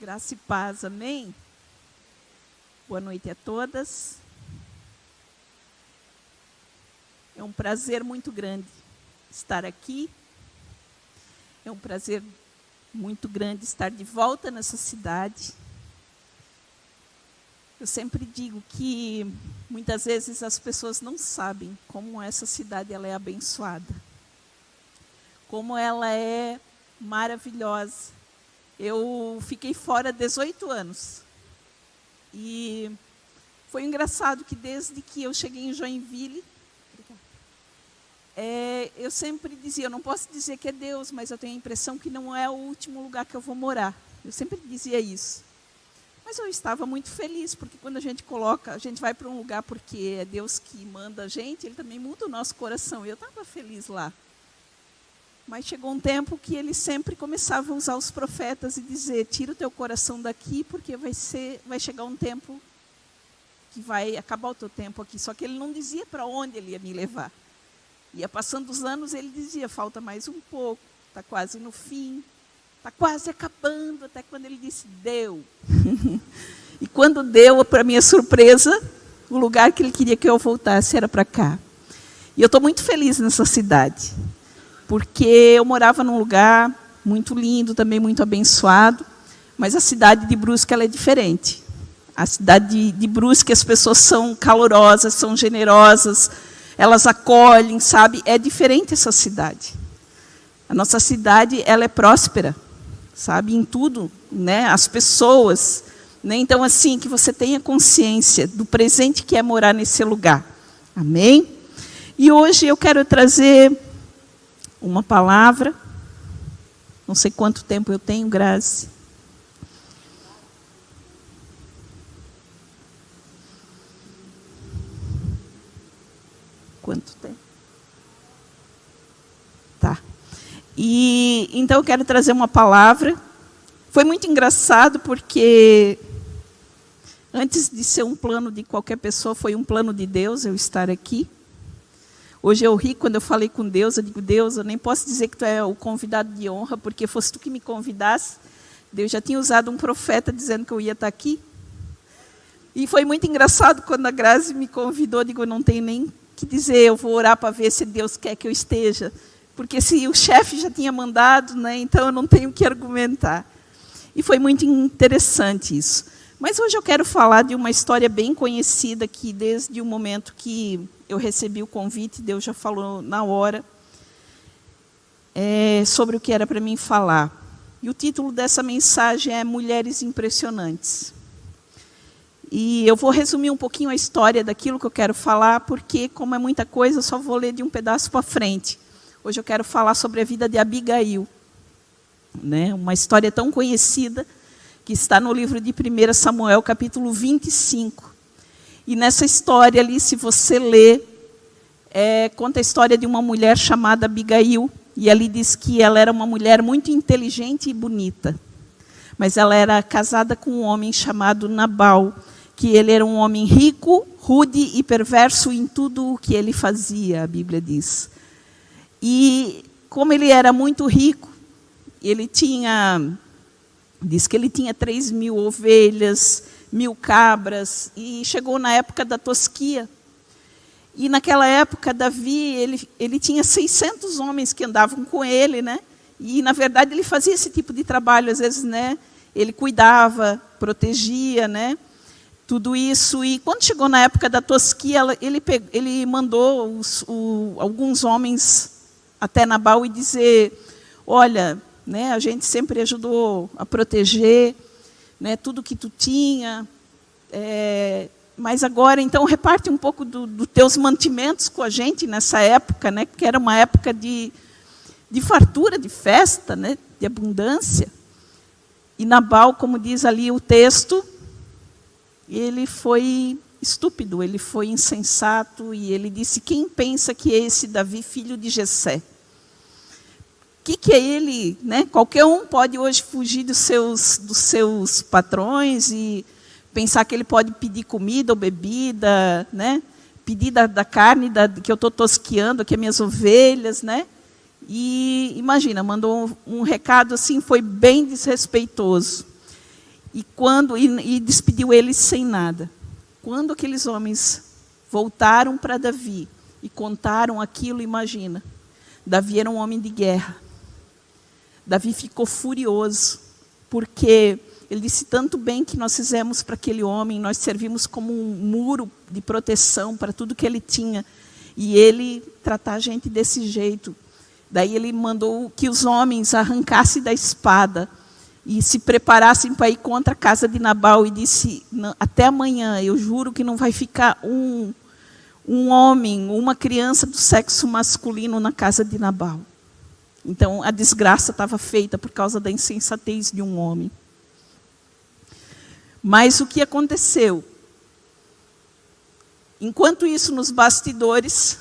Graça e paz, amém? Boa noite a todas. É um prazer muito grande estar aqui. É um prazer muito grande estar de volta nessa cidade. Eu sempre digo que muitas vezes as pessoas não sabem como essa cidade ela é abençoada. Como ela é maravilhosa. Eu fiquei fora 18 anos. E foi engraçado que desde que eu cheguei em Joinville, eu sempre dizia, eu não posso dizer que é Deus, mas eu tenho a impressão que não é o último lugar que eu vou morar. Eu sempre dizia isso. Mas eu estava muito feliz, porque quando a gente vai para um lugar porque é Deus que manda a gente, Ele também muda o nosso coração. E eu estava feliz lá. Mas chegou um tempo que ele sempre começava a usar os profetas e dizer, tira o teu coração daqui, porque vai chegar um tempo que vai acabar o teu tempo aqui. Só que ele não dizia para onde ele ia me levar. Ia passando os anos, ele dizia, falta mais um pouco, está quase no fim, está quase acabando, até quando ele disse, deu. E quando deu, para minha surpresa, o lugar que ele queria que eu voltasse era para cá. E eu estou muito feliz nessa cidade. Porque eu morava num lugar muito lindo, também muito abençoado, mas a cidade de Brusque ela é diferente. A cidade de Brusque, as pessoas são calorosas, são generosas, elas acolhem, sabe? É diferente essa cidade. A nossa cidade ela é próspera, sabe? Em tudo, né? As pessoas, né? Então, assim, que você tenha consciência do presente que é morar nesse lugar. Amém? E hoje eu quero trazer uma palavra, não sei quanto tempo eu tenho, Grazi. Quanto tempo? Tá. E então eu quero trazer uma palavra. Foi muito engraçado porque antes de ser um plano de qualquer pessoa, foi um plano de Deus eu estar aqui. Hoje eu ri quando eu falei com Deus, eu digo, Deus, eu nem posso dizer que tu é o convidado de honra, porque fosse tu que me convidasse, Deus já tinha usado um profeta dizendo que eu ia estar aqui. E foi muito engraçado quando a Grazi me convidou, eu digo, eu não tenho nem que dizer, eu vou orar para ver se Deus quer que eu esteja. Porque se o chefe já tinha mandado, né, então eu não tenho que argumentar. E foi muito interessante isso. Mas hoje eu quero falar de uma história bem conhecida, que desde o momento que eu recebi o convite, Deus já falou na hora, sobre o que era para mim falar. E o título dessa mensagem é Mulheres Impressionantes. E eu vou resumir um pouquinho a história daquilo que eu quero falar, porque, como é muita coisa, eu só vou ler de um pedaço para frente. Hoje eu quero falar sobre a vida de Abigail, né? Uma história tão conhecida, que está no livro de 1 Samuel, capítulo 25. E nessa história ali, se você ler, conta a história de uma mulher chamada Abigail, e ali diz que ela era uma mulher muito inteligente e bonita. Mas ela era casada com um homem chamado Nabal, que ele era um homem rico, rude e perverso em tudo o que ele fazia, a Bíblia diz. E como ele era muito rico, diz que ele tinha 3.000 ovelhas, 1.000 cabras, e chegou na época da tosquia. E naquela época, Davi, ele tinha 600 homens que andavam com ele, né? E, na verdade, ele fazia esse tipo de trabalho, às vezes, né? Ele cuidava, protegia, né? Tudo isso. E quando chegou na época da tosquia, ele mandou alguns homens até Nabal e dizer, olha, né, a gente sempre ajudou a proteger, né, tudo que tu tinha, mas agora, então, reparte um pouco dos teus mantimentos com a gente nessa época, né, porque era uma época de fartura, de festa, né, de abundância. E Nabal, como diz ali o texto, ele foi estúpido, ele foi insensato, e ele disse, quem pensa que é esse Davi, filho de Jessé? O que é ele? Né? Qualquer um pode hoje fugir dos seus patrões e pensar que ele pode pedir comida ou bebida, né? Pedir da carne que eu estou tosqueando, aqui as minhas ovelhas, né? E imagina, mandou um recado assim, foi bem desrespeitoso. e despediu eles sem nada. Quando aqueles homens voltaram para Davi e contaram aquilo, imagina, Davi era um homem de guerra. Davi ficou furioso, porque ele disse: tanto bem que nós fizemos para aquele homem, nós servimos como um muro de proteção para tudo que ele tinha, e ele tratar a gente desse jeito. Daí ele mandou que os homens arrancassem da espada e se preparassem para ir contra a casa de Nabal, e disse: até amanhã, eu juro que não vai ficar um homem, uma criança do sexo masculino na casa de Nabal. Então a desgraça estava feita por causa da insensatez de um homem. Mas o que aconteceu? Enquanto isso, nos bastidores,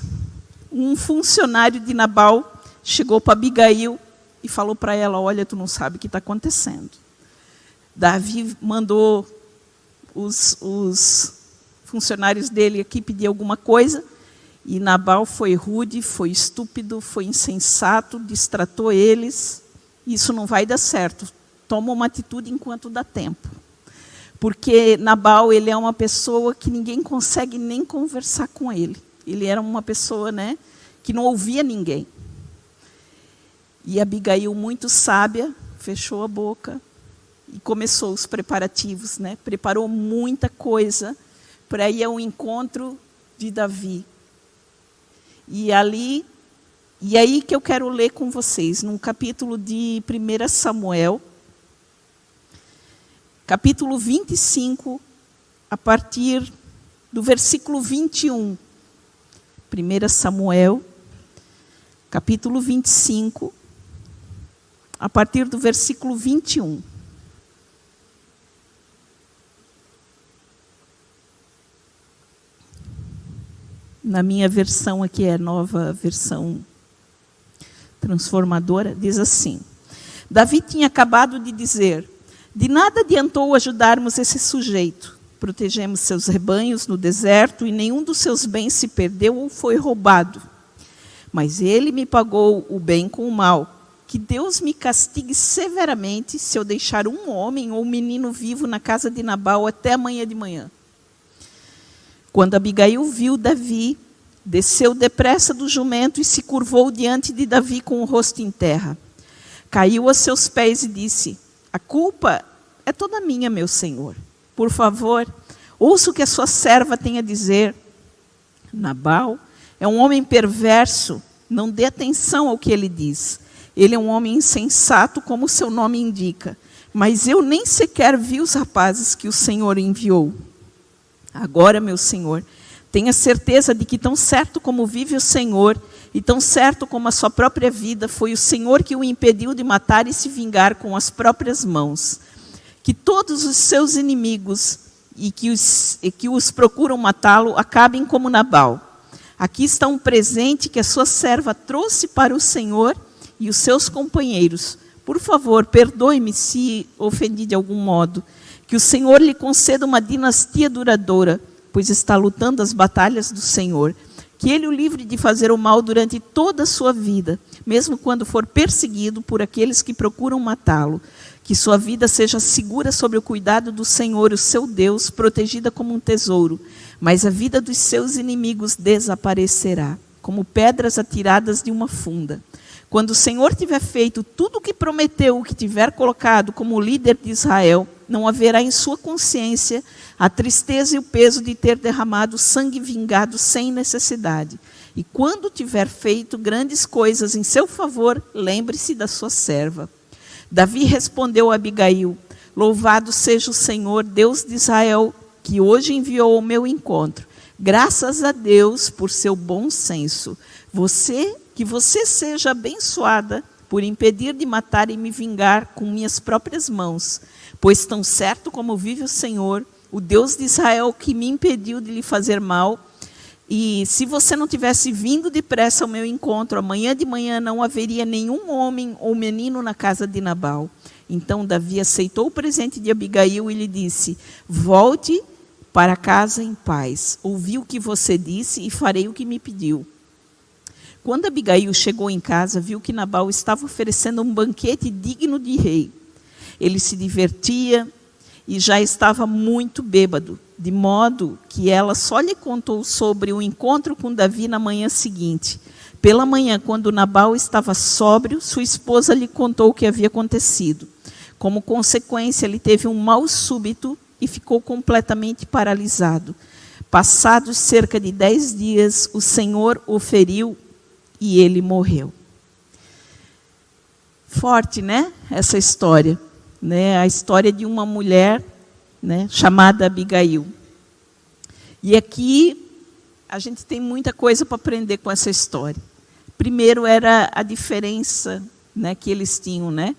um funcionário de Nabal chegou para Abigail e falou para ela: olha, tu não sabe o que está acontecendo. Davi mandou os funcionários dele aqui pedir alguma coisa, e Nabal foi rude, foi estúpido, foi insensato, distratou eles. Isso não vai dar certo. Toma uma atitude enquanto dá tempo. Porque Nabal, ele é uma pessoa que ninguém consegue nem conversar com ele. Ele era uma pessoa, né, que não ouvia ninguém. E Abigail, muito sábia, fechou a boca e começou os preparativos, né? Preparou muita coisa para ir ao encontro de Davi. E aí que eu quero ler com vocês, num capítulo de 1 Samuel, capítulo 25, a partir do versículo 21. 1 Samuel, capítulo 25, a partir do versículo 21. Na minha versão aqui, é a nova versão transformadora, diz assim: Davi tinha acabado de dizer: de nada adiantou ajudarmos esse sujeito. Protegemos seus rebanhos no deserto e nenhum dos seus bens se perdeu ou foi roubado. Mas ele me pagou o bem com o mal. Que Deus me castigue severamente se eu deixar um homem ou um menino vivo na casa de Nabal até amanhã de manhã. Quando Abigail viu Davi, desceu depressa do jumento e se curvou diante de Davi com o rosto em terra. Caiu a seus pés e disse: a culpa é toda minha, meu senhor. Por favor, ouça o que a sua serva tem a dizer. Nabal é um homem perverso, não dê atenção ao que ele diz. Ele é um homem insensato, como o seu nome indica. Mas eu nem sequer vi os rapazes que o Senhor enviou. Agora, meu senhor, tenha certeza de que tão certo como vive o Senhor, e tão certo como a sua própria vida, foi o Senhor que o impediu de matar e se vingar com as próprias mãos. Que todos os seus inimigos e que os procuram matá-lo acabem como Nabal. Aqui está um presente que a sua serva trouxe para o Senhor e os seus companheiros. Por favor, perdoe-me se ofendi de algum modo. Que o Senhor lhe conceda uma dinastia duradoura, pois está lutando as batalhas do Senhor. Que ele o livre de fazer o mal durante toda a sua vida, mesmo quando for perseguido por aqueles que procuram matá-lo. Que sua vida seja segura sob o cuidado do Senhor, o seu Deus, protegida como um tesouro. Mas a vida dos seus inimigos desaparecerá, como pedras atiradas de uma funda. Quando o Senhor tiver feito tudo o que prometeu, o que tiver colocado como líder de Israel, não haverá em sua consciência a tristeza e o peso de ter derramado sangue vingado sem necessidade. E quando tiver feito grandes coisas em seu favor, lembre-se da sua serva. Davi respondeu a Abigail: louvado seja o Senhor, Deus de Israel, que hoje enviou ao meu encontro. Graças a Deus por seu bom senso. Que você seja abençoada por impedir de matar e me vingar com minhas próprias mãos. Pois tão certo como vive o Senhor, o Deus de Israel, que me impediu de lhe fazer mal, e se você não tivesse vindo depressa ao meu encontro, amanhã de manhã não haveria nenhum homem ou menino na casa de Nabal. Então Davi aceitou o presente de Abigail e lhe disse: volte para casa em paz. Ouvi o que você disse e farei o que me pediu. Quando Abigail chegou em casa, viu que Nabal estava oferecendo um banquete digno de rei. Ele se divertia e já estava muito bêbado, de modo que ela só lhe contou sobre o encontro com Davi na manhã seguinte. Pela manhã, quando Nabal estava sóbrio, sua esposa lhe contou o que havia acontecido. Como consequência, ele teve um mal súbito e ficou completamente paralisado. Passados cerca de 10 dias, o Senhor o feriu e ele morreu. Forte, né? Essa história. Né? A história de uma mulher, né, chamada Abigail. E aqui a gente tem muita coisa para aprender com essa história. Primeiro era a diferença, né, que eles tinham, né?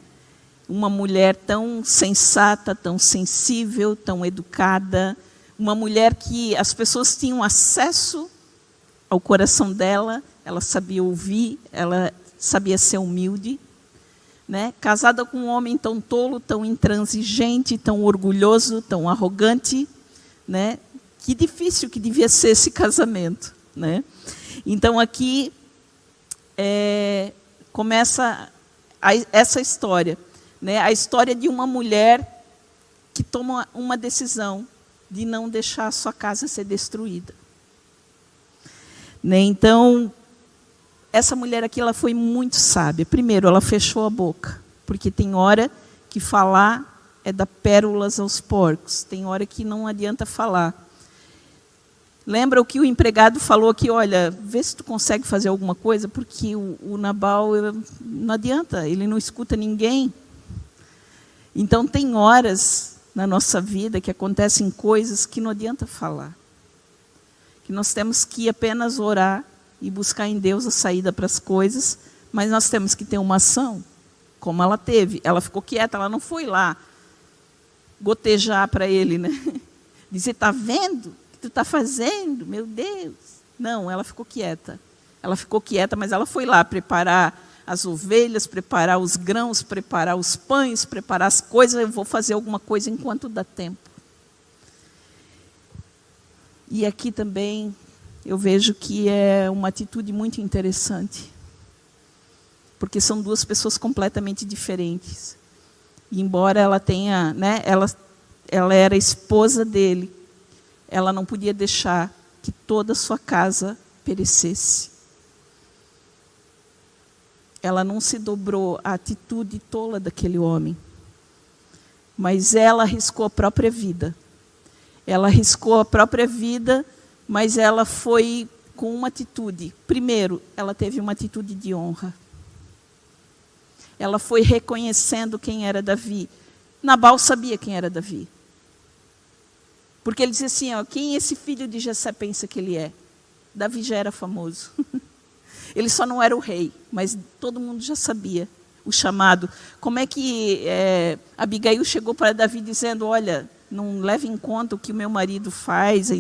Uma mulher tão sensata, tão sensível, tão educada, uma mulher que as pessoas tinham acesso ao coração dela, ela sabia ouvir, ela sabia ser humilde, né? Casada com um homem tão tolo, tão intransigente, tão orgulhoso, tão arrogante, né? Que difícil que devia ser esse casamento, né? Então aqui começa essa história, né? A história de uma mulher que toma uma decisão de não deixar a sua casa ser destruída, né? Então essa mulher aqui, ela foi muito sábia. Primeiro, ela fechou a boca, porque tem hora que falar é dar pérolas aos porcos, tem hora que não adianta falar. Lembra o que o empregado falou aqui, olha, vê se tu consegue fazer alguma coisa, porque o Nabal, não adianta, ele não escuta ninguém. Então tem horas na nossa vida que acontecem coisas que não adianta falar, que nós temos que apenas orar e buscar em Deus a saída para as coisas, mas nós temos que ter uma ação, como ela teve. Ela ficou quieta, ela não foi lá gotejar para ele, né? Dizer, está vendo o que tu está fazendo? Meu Deus! Não, ela ficou quieta. Ela ficou quieta, mas ela foi lá preparar as ovelhas, preparar os grãos, preparar os pães, preparar as coisas. Eu vou fazer alguma coisa enquanto dá tempo. E aqui também eu vejo que é uma atitude muito interessante, porque são duas pessoas completamente diferentes. E embora ela tenha, né, ela era esposa dele, ela não podia deixar que toda a sua casa perecesse. Ela não se dobrou à atitude tola daquele homem, mas ela arriscou a própria vida. Ela arriscou a própria vida, mas ela foi com uma atitude. Primeiro, ela teve uma atitude de honra. Ela foi reconhecendo quem era Davi. Nabal sabia quem era Davi. Porque ele dizia assim, ó, quem esse filho de Jessé pensa que ele é? Davi já era famoso. Ele só não era o rei, mas todo mundo já sabia o chamado. Como é que Abigail chegou para Davi dizendo, olha, não leve em conta o que o meu marido faz, a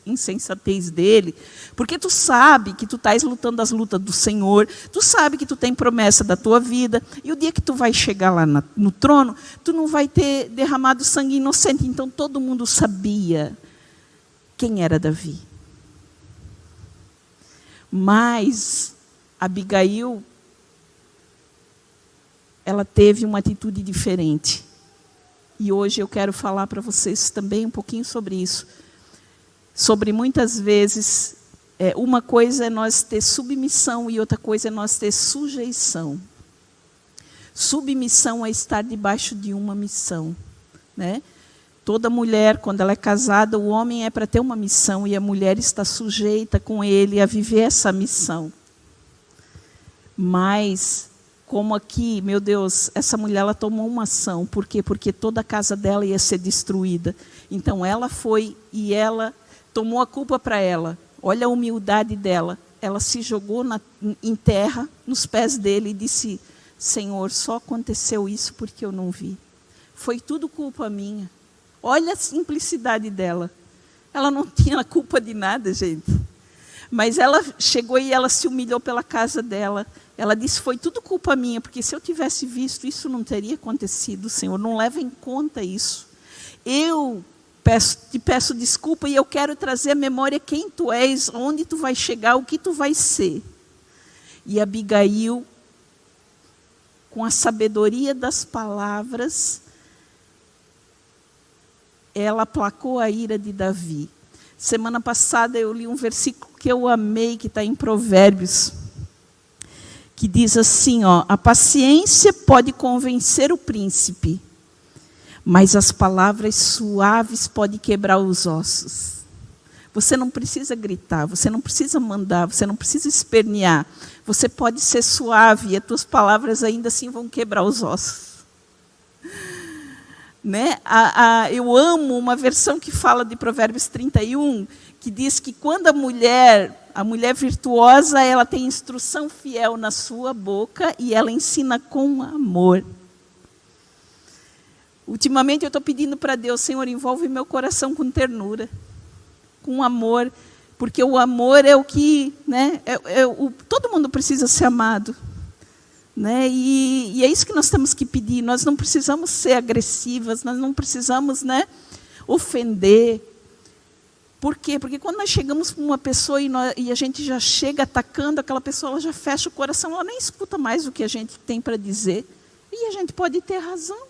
insensatez dele, porque tu sabe que tu estás lutando as lutas do Senhor, tu sabe que tu tem promessa da tua vida, e o dia que tu vai chegar lá no trono, tu não vai ter derramado sangue inocente. Então todo mundo sabia quem era Davi. Mas Abigail, ela teve uma atitude diferente. E hoje eu quero falar para vocês também um pouquinho sobre isso. Sobre muitas vezes, uma coisa é nós ter submissão e outra coisa é nós ter sujeição. Submissão é estar debaixo de uma missão, né? Toda mulher, quando ela é casada, o homem é para ter uma missão e a mulher está sujeita com ele a viver essa missão. Mas, como aqui, meu Deus, essa mulher ela tomou uma ação. Por quê? Porque toda a casa dela ia ser destruída. Então ela foi e ela tomou a culpa para ela. Olha a humildade dela. Ela se jogou em terra, nos pés dele e disse, Senhor, só aconteceu isso porque eu não vi. Foi tudo culpa minha. Olha a simplicidade dela. Ela não tinha culpa de nada, gente. Mas ela chegou e ela se humilhou pela casa dela. Ela disse, foi tudo culpa minha, porque se eu tivesse visto, isso não teria acontecido, Senhor. Não leva em conta isso. Eu te peço desculpa e eu quero trazer à memória quem tu és, onde tu vai chegar, o que tu vai ser. E Abigail, com a sabedoria das palavras, ela aplacou a ira de Davi. Semana passada eu li um versículo que eu amei, que está em Provérbios, que diz assim, ó, a paciência pode convencer o príncipe, mas as palavras suaves podem quebrar os ossos. Você não precisa gritar, você não precisa mandar, você não precisa espernear. Você pode ser suave e as tuas palavras ainda assim vão quebrar os ossos. Né? Eu amo uma versão que fala de Provérbios 31, que diz que quando a mulher virtuosa, ela tem instrução fiel na sua boca e ela ensina com amor. Ultimamente eu estou pedindo para Deus, Senhor, envolve meu coração com ternura, com amor, porque o amor é o que, né, todo mundo precisa ser amado. Né? E é isso que nós temos que pedir. Nós não precisamos ser agressivas, nós não precisamos, né, ofender. Por quê? Porque quando nós chegamos para uma pessoa e a gente já chega atacando, aquela pessoa ela já fecha o coração, ela nem escuta mais o que a gente tem para dizer. E a gente pode ter razão.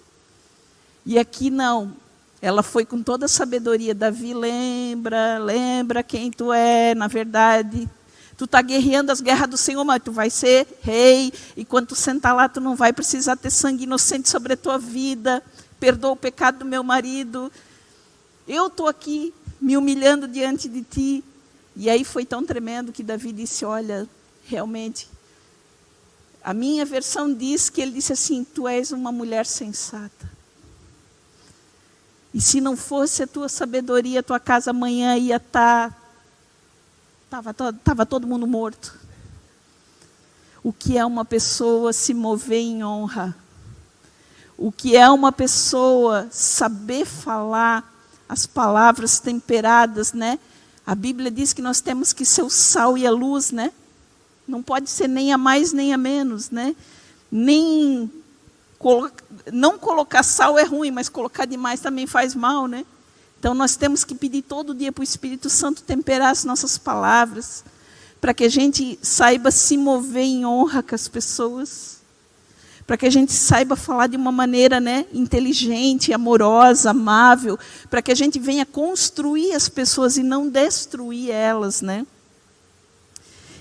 E aqui não. Ela foi com toda a sabedoria. Davi, lembra quem tu é, na verdade. Tu está guerreando as guerras do Senhor, mas tu vai ser rei. E quando tu sentar lá, tu não vai precisar ter sangue inocente sobre a tua vida. Perdoa o pecado do meu marido. Eu estou aqui me humilhando diante de ti. E aí foi tão tremendo que Davi disse, olha, realmente, a minha versão diz que ele disse assim, tu és uma mulher sensata. E se não fosse a tua sabedoria, a tua casa amanhã ia estar... Estava todo mundo morto. O que é uma pessoa se mover em honra? O que é uma pessoa saber falar as palavras temperadas, né? A Bíblia diz que nós temos que ser o sal e a luz, né? Não pode ser nem a mais nem a menos, né? Não colocar sal é ruim, mas colocar demais também faz mal, né? Então, nós temos que pedir todo dia para o Espírito Santo temperar as nossas palavras, para que a gente saiba se mover em honra com as pessoas, para que a gente saiba falar de uma maneira, né, inteligente, amorosa, amável, para que a gente venha construir as pessoas e não destruir elas, né?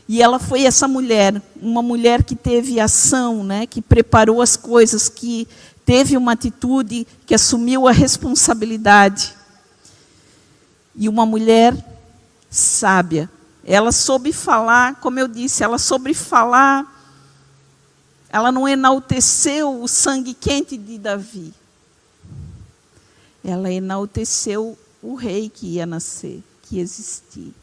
E ela foi essa mulher, uma mulher que teve ação, né, que preparou as coisas, que teve uma atitude, que assumiu a responsabilidade. E uma mulher sábia. Ela soube falar, como eu disse, ela soube falar, ela não enalteceu o sangue quente de Davi. Ela enalteceu o rei que ia nascer, que ia existir.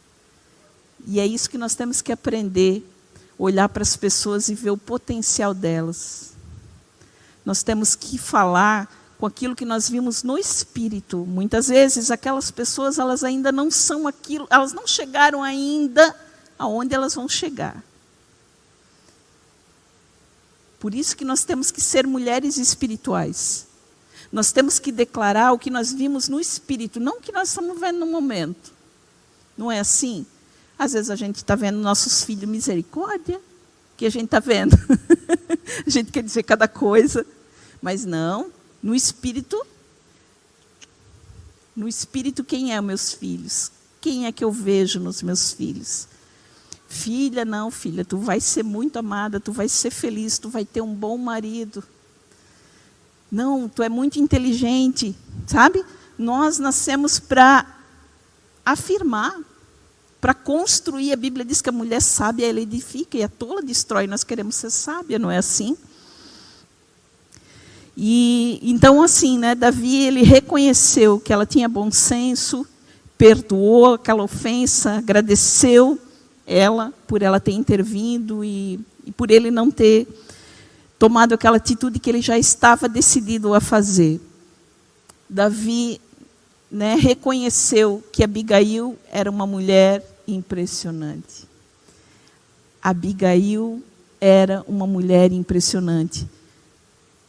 E é isso que nós temos que aprender, olhar para as pessoas e ver o potencial delas. Nós temos que falar com aquilo que nós vimos no Espírito. Muitas vezes aquelas pessoas elas ainda não são aquilo, elas não chegaram ainda aonde elas vão chegar. Por isso que nós temos que ser mulheres espirituais. Nós temos que declarar o que nós vimos no Espírito, não o que nós estamos vendo no momento. Não é assim? Às vezes a gente está vendo nossos filhos, misericórdia, que a gente está vendo. A gente quer dizer cada coisa, mas não. No Espírito, quem é os meus filhos? Quem é que eu vejo nos meus filhos? Filha, não, filha, tu vai ser muito amada, tu vai ser feliz, tu vai ter um bom marido. Não, tu é muito inteligente, sabe? Nós nascemos para afirmar, para construir. A Bíblia diz que a mulher sábia, ela edifica, e a tola destrói. Nós queremos ser sábia, não é assim? E então assim, né, Davi ele reconheceu que ela tinha bom senso, perdoou aquela ofensa, agradeceu ela por ela ter intervindo e por ele não ter tomado aquela atitude que ele já estava decidido a fazer. Davi, né, reconheceu que Abigail era uma mulher impressionante. Abigail era uma mulher impressionante.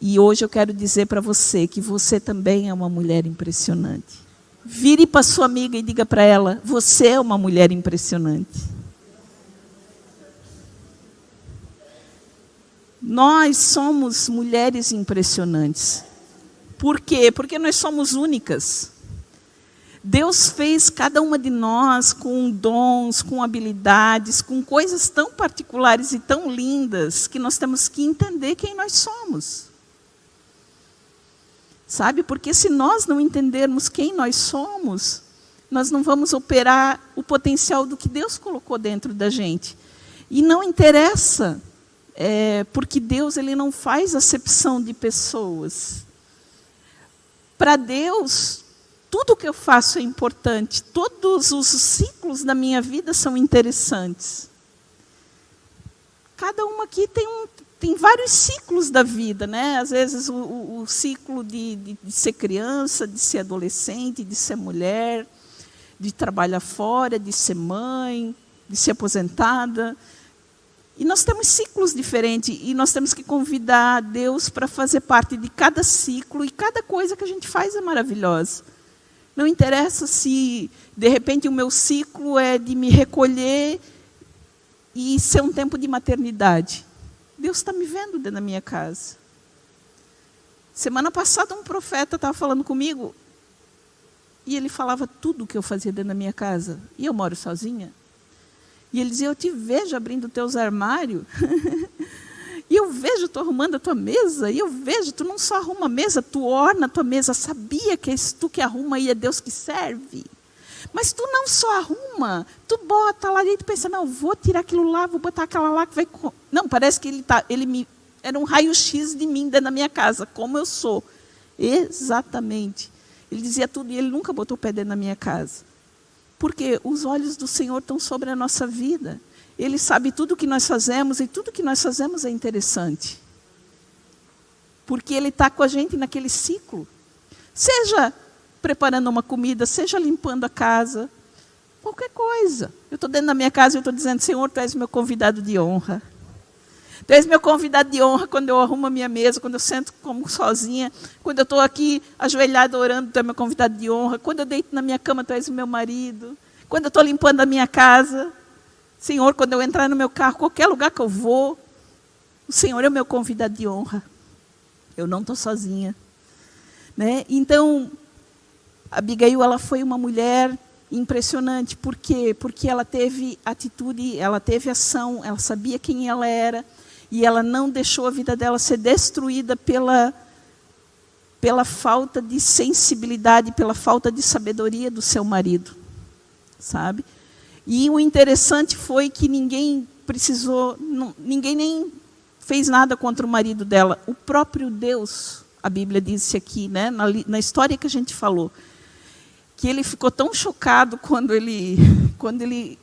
E hoje eu quero dizer para você que você também é uma mulher impressionante. Vire para sua amiga e diga para ela, você é uma mulher impressionante. Nós somos mulheres impressionantes. Por quê? Porque nós somos únicas. Deus fez cada uma de nós com dons, com habilidades, com coisas tão particulares e tão lindas, que nós temos que entender quem nós somos. Sabe? Porque se nós não entendermos quem nós somos, nós não vamos operar o potencial do que Deus colocou dentro da gente. E não interessa, porque Deus ele não faz acepção de pessoas. Para Deus, tudo que eu faço é importante. Todos os ciclos da minha vida são interessantes. Cada uma aqui tem vários ciclos da vida, né? Às vezes o ciclo de ser criança, de ser adolescente, de ser mulher, de trabalhar fora, de ser mãe, de ser aposentada. E nós temos ciclos diferentes e nós temos que convidar Deus para fazer parte de cada ciclo, e cada coisa que a gente faz é maravilhosa. Não interessa se, de repente, o meu ciclo é de me recolher e ser um tempo de maternidade. Deus está me vendo dentro da minha casa. Semana passada, um profeta estava falando comigo e ele falava tudo o que eu fazia dentro da minha casa. E eu moro sozinha. E ele dizia, eu te vejo abrindo teus armários. E eu vejo tu arrumando a tua mesa. E eu vejo, tu não só arruma a mesa, tu orna a tua mesa. Sabia que é tu que arruma e é Deus que serve. Mas tu não só arruma, tu bota lá e tu pensa, não, vou tirar aquilo lá, vou botar aquela lá que vai... Não, parece que era um raio-x de mim dentro da minha casa, como eu sou. Exatamente. Ele dizia tudo e ele nunca botou o pé dentro da minha casa. Porque os olhos do Senhor estão sobre a nossa vida. Ele sabe tudo o que nós fazemos e tudo que nós fazemos é interessante. Porque Ele está com a gente naquele ciclo. Seja preparando uma comida, seja limpando a casa, qualquer coisa. Eu estou dentro da minha casa e eu estou dizendo, Senhor, Tu és meu convidado de honra. Tu és meu convidado de honra quando eu arrumo a minha mesa, quando eu sento como sozinha, quando eu estou aqui ajoelhada orando, Tu és meu convidado de honra. Quando eu deito na minha cama, Tu és o meu marido. Quando eu estou limpando a minha casa, Senhor, quando eu entrar no meu carro, qualquer lugar que eu vou, o Senhor é o meu convidado de honra. Eu não estou sozinha. Né? Então, Abigail, ela foi uma mulher impressionante. Por quê? Porque ela teve atitude, ela teve ação, ela sabia quem ela era, e ela não deixou a vida dela ser destruída pela falta de sensibilidade, pela falta de sabedoria do seu marido. Sabe? E o interessante foi que ninguém nem fez nada contra o marido dela. O próprio Deus, a Bíblia disse aqui, né, na história que a gente falou, que ele ficou tão chocado quando ele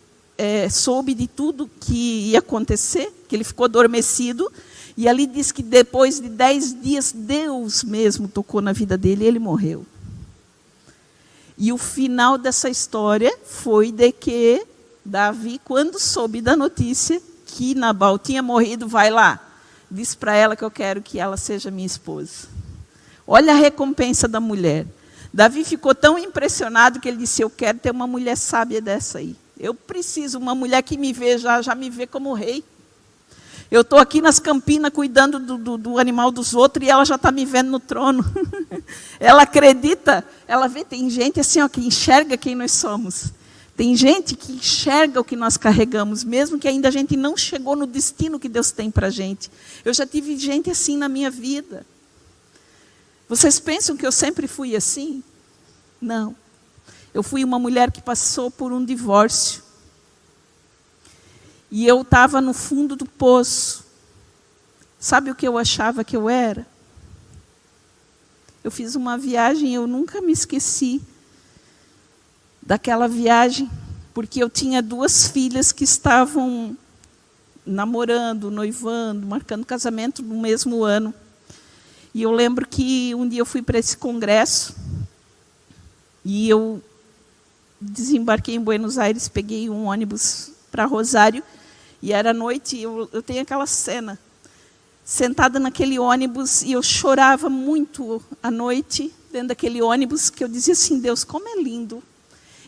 soube de tudo que ia acontecer, que ele ficou adormecido, e ali diz que depois de 10 dias, Deus mesmo tocou na vida dele e ele morreu. E o final dessa história foi de que Davi, quando soube da notícia que Nabal tinha morrido, vai lá, diz para ela que eu quero que ela seja minha esposa. Olha a recompensa da mulher. Davi ficou tão impressionado que ele disse, eu quero ter uma mulher sábia dessa aí. Eu preciso, uma mulher que me vê, já me vê como rei. Eu estou aqui nas Campinas cuidando do animal dos outros e ela já está me vendo no trono. Ela acredita, ela vê, tem gente assim, ó, que enxerga quem nós somos. Tem gente que enxerga o que nós carregamos, mesmo que ainda a gente não chegou no destino que Deus tem para a gente. Eu já tive gente assim na minha vida. Vocês pensam que eu sempre fui assim? Não. Eu fui uma mulher que passou por um divórcio. E eu estava no fundo do poço. Sabe o que eu achava que eu era? Eu fiz uma viagem e eu nunca me esqueci daquela viagem, porque eu tinha 2 filhas que estavam namorando, noivando, marcando casamento no mesmo ano. E eu lembro que um dia eu fui para esse congresso e eu desembarquei em Buenos Aires, peguei um ônibus para Rosário e era noite e eu tenho aquela cena, sentada naquele ônibus e eu chorava muito à noite dentro daquele ônibus, que eu dizia assim, Deus, como é lindo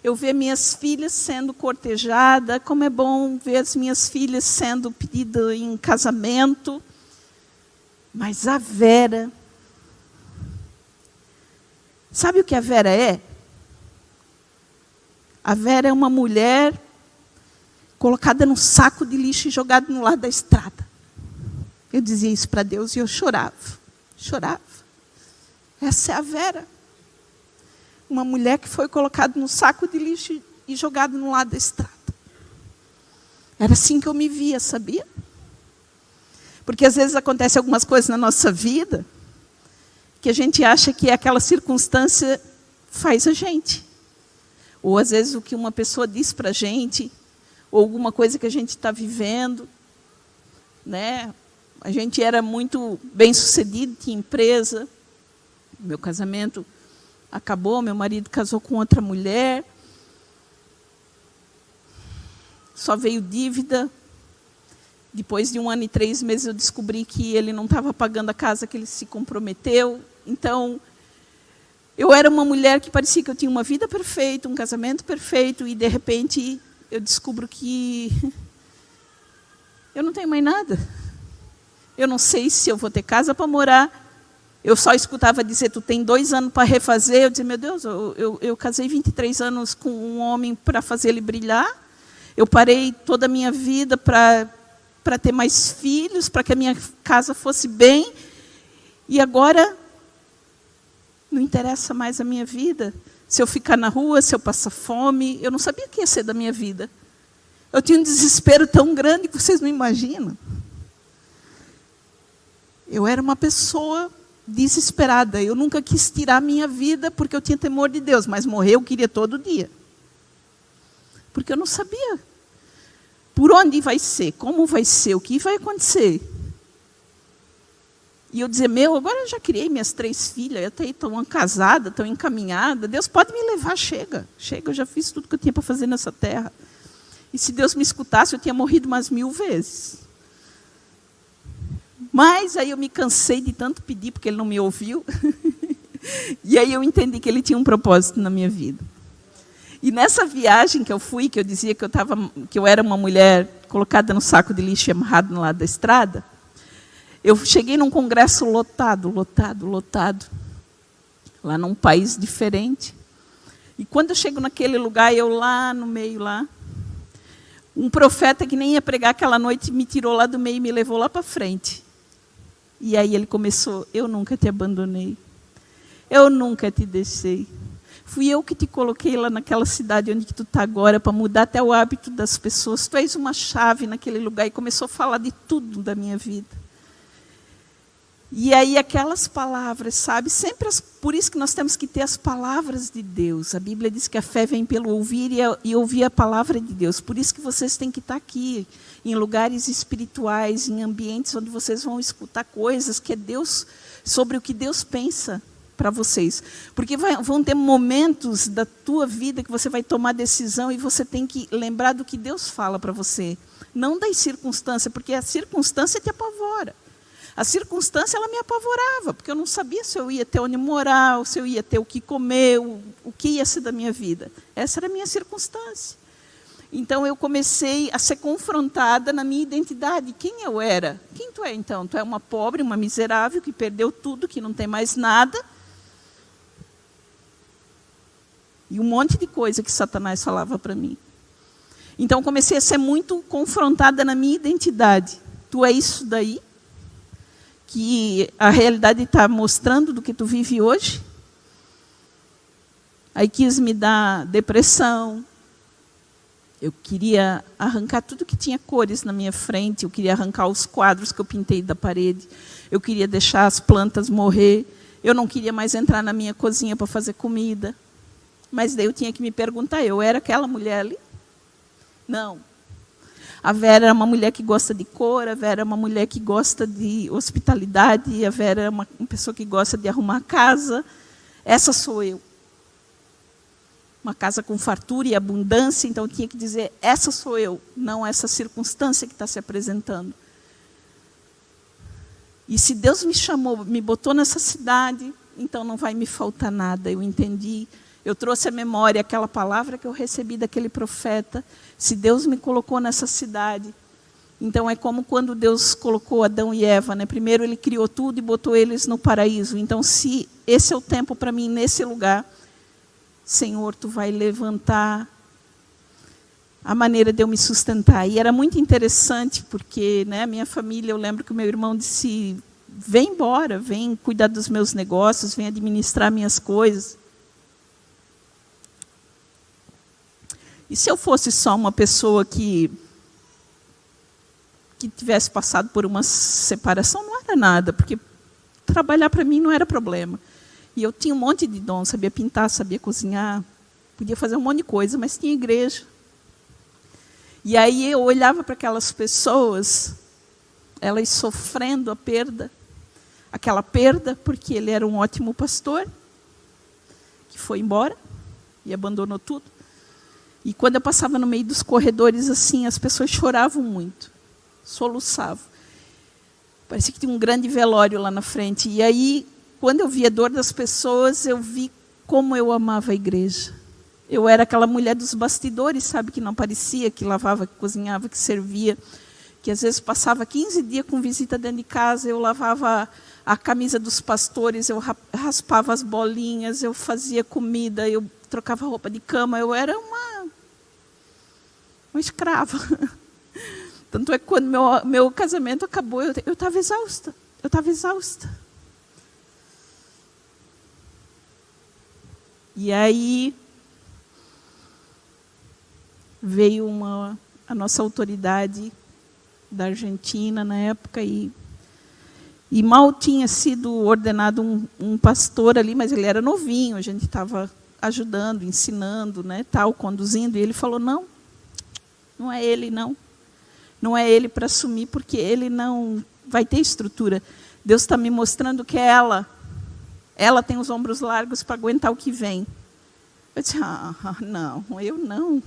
eu ver minhas filhas sendo cortejadas, como é bom ver as minhas filhas sendo pedidas em casamento. Mas a Vera, sabe o que a Vera é? A Vera é uma mulher colocada num saco de lixo e jogada no lado da estrada. Eu dizia isso para Deus e eu chorava. Chorava. Essa é a Vera. Uma mulher que foi colocada num saco de lixo e jogada no lado da estrada. Era assim que eu me via, sabia? Porque às vezes acontecem algumas coisas na nossa vida que a gente acha que aquela circunstância faz a gente. Ou às vezes o que uma pessoa diz para a gente, ou alguma coisa que a gente está vivendo. Né? A gente era muito bem-sucedido, tinha empresa. Meu casamento acabou, meu marido casou com outra mulher. Só veio dívida. Depois de 1 ano e 3 meses, eu descobri que ele não estava pagando a casa que ele se comprometeu. Então, eu era uma mulher que parecia que eu tinha uma vida perfeita, um casamento perfeito, e, de repente, eu descubro que eu não tenho mais nada. Eu não sei se eu vou ter casa para morar. Eu só escutava dizer, tu tem 2 anos para refazer. Eu dizia, meu Deus, eu casei 23 anos com um homem para fazer ele brilhar. Eu parei toda a minha vida para ter mais filhos, para que a minha casa fosse bem. E agora, não interessa mais a minha vida. Se eu ficar na rua, se eu passar fome, eu não sabia o que ia ser da minha vida. Eu tinha um desespero tão grande que vocês não imaginam. Eu era uma pessoa desesperada. Eu nunca quis tirar a minha vida porque eu tinha temor de Deus, mas morrer eu queria todo dia. Porque eu não sabia por onde vai ser, como vai ser, o que vai acontecer. E eu dizia, agora eu já criei minhas 3 filhas, até estão casadas, estão encaminhadas. Deus pode me levar, chega. Chega, eu já fiz tudo que eu tinha para fazer nessa terra. E se Deus me escutasse, eu tinha morrido umas 1000 vezes. Mas aí eu me cansei de tanto pedir, porque Ele não me ouviu. E aí eu entendi que Ele tinha um propósito na minha vida. E nessa viagem que eu fui, que eu dizia que eu era uma mulher colocada no saco de lixo e amarrada no lado da estrada, eu cheguei num congresso lotado, lá num país diferente. E quando eu chego naquele lugar, eu lá no meio, um profeta que nem ia pregar aquela noite me tirou lá do meio e me levou lá para frente. E aí ele começou, eu nunca te abandonei, eu nunca te deixei. Fui eu que te coloquei lá naquela cidade onde tu está agora, para mudar até o hábito das pessoas. Tu és uma chave naquele lugar. E começou a falar de tudo da minha vida. E aí aquelas palavras, sabe? Por isso que nós temos que ter as palavras de Deus. A Bíblia diz que a fé vem pelo ouvir e ouvir a palavra de Deus. Por isso que vocês têm que estar aqui, em lugares espirituais, em ambientes onde vocês vão escutar coisas que é Deus, sobre o que Deus pensa para vocês. Porque vão ter momentos da tua vida que você vai tomar decisão e você tem que lembrar do que Deus fala para você. Não das circunstâncias, porque a circunstância te apavora. A circunstância, ela me apavorava, porque eu não sabia se eu ia ter onde morar, ou se eu ia ter o que comer, o que ia ser da minha vida. Essa era a minha circunstância. Então, eu comecei a ser confrontada na minha identidade. Quem eu era? Quem tu é, então? Tu é uma pobre, uma miserável, que perdeu tudo, que não tem mais nada. E um monte de coisa que Satanás falava para mim. Então, comecei a ser muito confrontada na minha identidade. Tu é isso daí? Que a realidade está mostrando do que tu vive hoje. Aí quis me dar depressão. Eu queria arrancar tudo que tinha cores na minha frente. Eu queria arrancar os quadros que eu pintei da parede. Eu queria deixar as plantas morrer. Eu não queria mais entrar na minha cozinha para fazer comida. Mas daí eu tinha que me perguntar, eu era aquela mulher ali? Não. A Vera é uma mulher que gosta de cor, a Vera é uma mulher que gosta de hospitalidade, a Vera é uma pessoa que gosta de arrumar casa. Essa sou eu. Uma casa com fartura e abundância, então eu tinha que dizer, essa sou eu, não essa circunstância que está se apresentando. E se Deus me chamou, me botou nessa cidade, então não vai me faltar nada, eu entendi. Eu trouxe à memória aquela palavra que eu recebi daquele profeta. Se Deus me colocou nessa cidade, então é como quando Deus colocou Adão e Eva, né? Primeiro Ele criou tudo e botou eles no paraíso. Então, se esse é o tempo para mim nesse lugar, Senhor, Tu vai levantar a maneira de eu me sustentar. E era muito interessante, porque, né, a minha família, eu lembro que o meu irmão disse, vem embora, vem cuidar dos meus negócios, vem administrar minhas coisas. E se eu fosse só uma pessoa que tivesse passado por uma separação, não era nada, porque trabalhar para mim não era problema. E eu tinha um monte de dom, sabia pintar, sabia cozinhar, podia fazer um monte de coisa, mas tinha igreja. E aí eu olhava para aquelas pessoas, elas sofrendo a perda, aquela perda, porque ele era um ótimo pastor, que foi embora e abandonou tudo. E quando eu passava no meio dos corredores, assim, as pessoas choravam muito, soluçavam. Parecia que tinha um grande velório lá na frente. E aí, quando eu vi a dor das pessoas, eu vi como eu amava a igreja. Eu era aquela mulher dos bastidores, sabe, que não aparecia, que lavava, que cozinhava, que servia, que às vezes passava 15 dias com visita dentro de casa, eu lavava a camisa dos pastores, eu raspava as bolinhas, eu fazia comida, eu trocava roupa de cama, eu era uma escrava. Tanto é que quando meu casamento acabou, eu estava exausta. Eu estava exausta. E aí veio a nossa autoridade da Argentina na época e mal tinha sido ordenado um pastor ali, mas ele era novinho, a gente estava ajudando, ensinando, né, tal, conduzindo, e ele falou, não é ele, não. Não é ele para assumir, porque ele não vai ter estrutura. Deus está me mostrando que é ela. Ela tem os ombros largos para aguentar o que vem. Eu disse, não, eu não.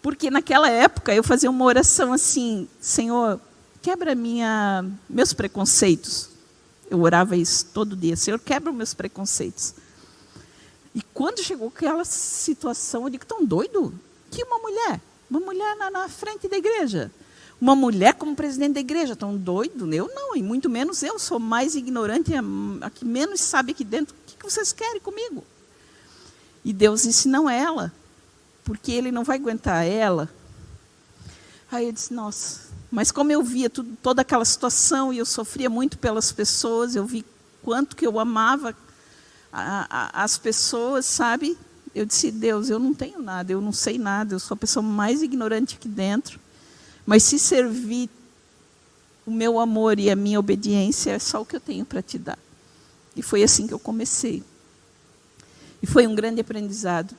Porque naquela época eu fazia uma oração assim, Senhor, quebra meus preconceitos. Eu orava isso todo dia, Senhor, quebra os meus preconceitos. E quando chegou aquela situação, eu digo, tão doido? Que uma mulher na frente da igreja. Uma mulher como presidente da igreja, tão doido? Eu não, e muito menos eu, sou mais ignorante, a que menos sabe aqui dentro. O que vocês querem comigo? E Deus disse, não é ela, porque Ele não vai aguentar ela. Aí eu disse, nossa, mas como eu via toda aquela situação, e eu sofria muito pelas pessoas, eu vi quanto que eu amava as pessoas, sabe? Eu disse, Deus, eu não tenho nada, eu não sei nada, eu sou a pessoa mais ignorante aqui dentro. Mas se servir o meu amor e a minha obediência, é só o que eu tenho para te dar. E foi assim que eu comecei. E foi um grande aprendizado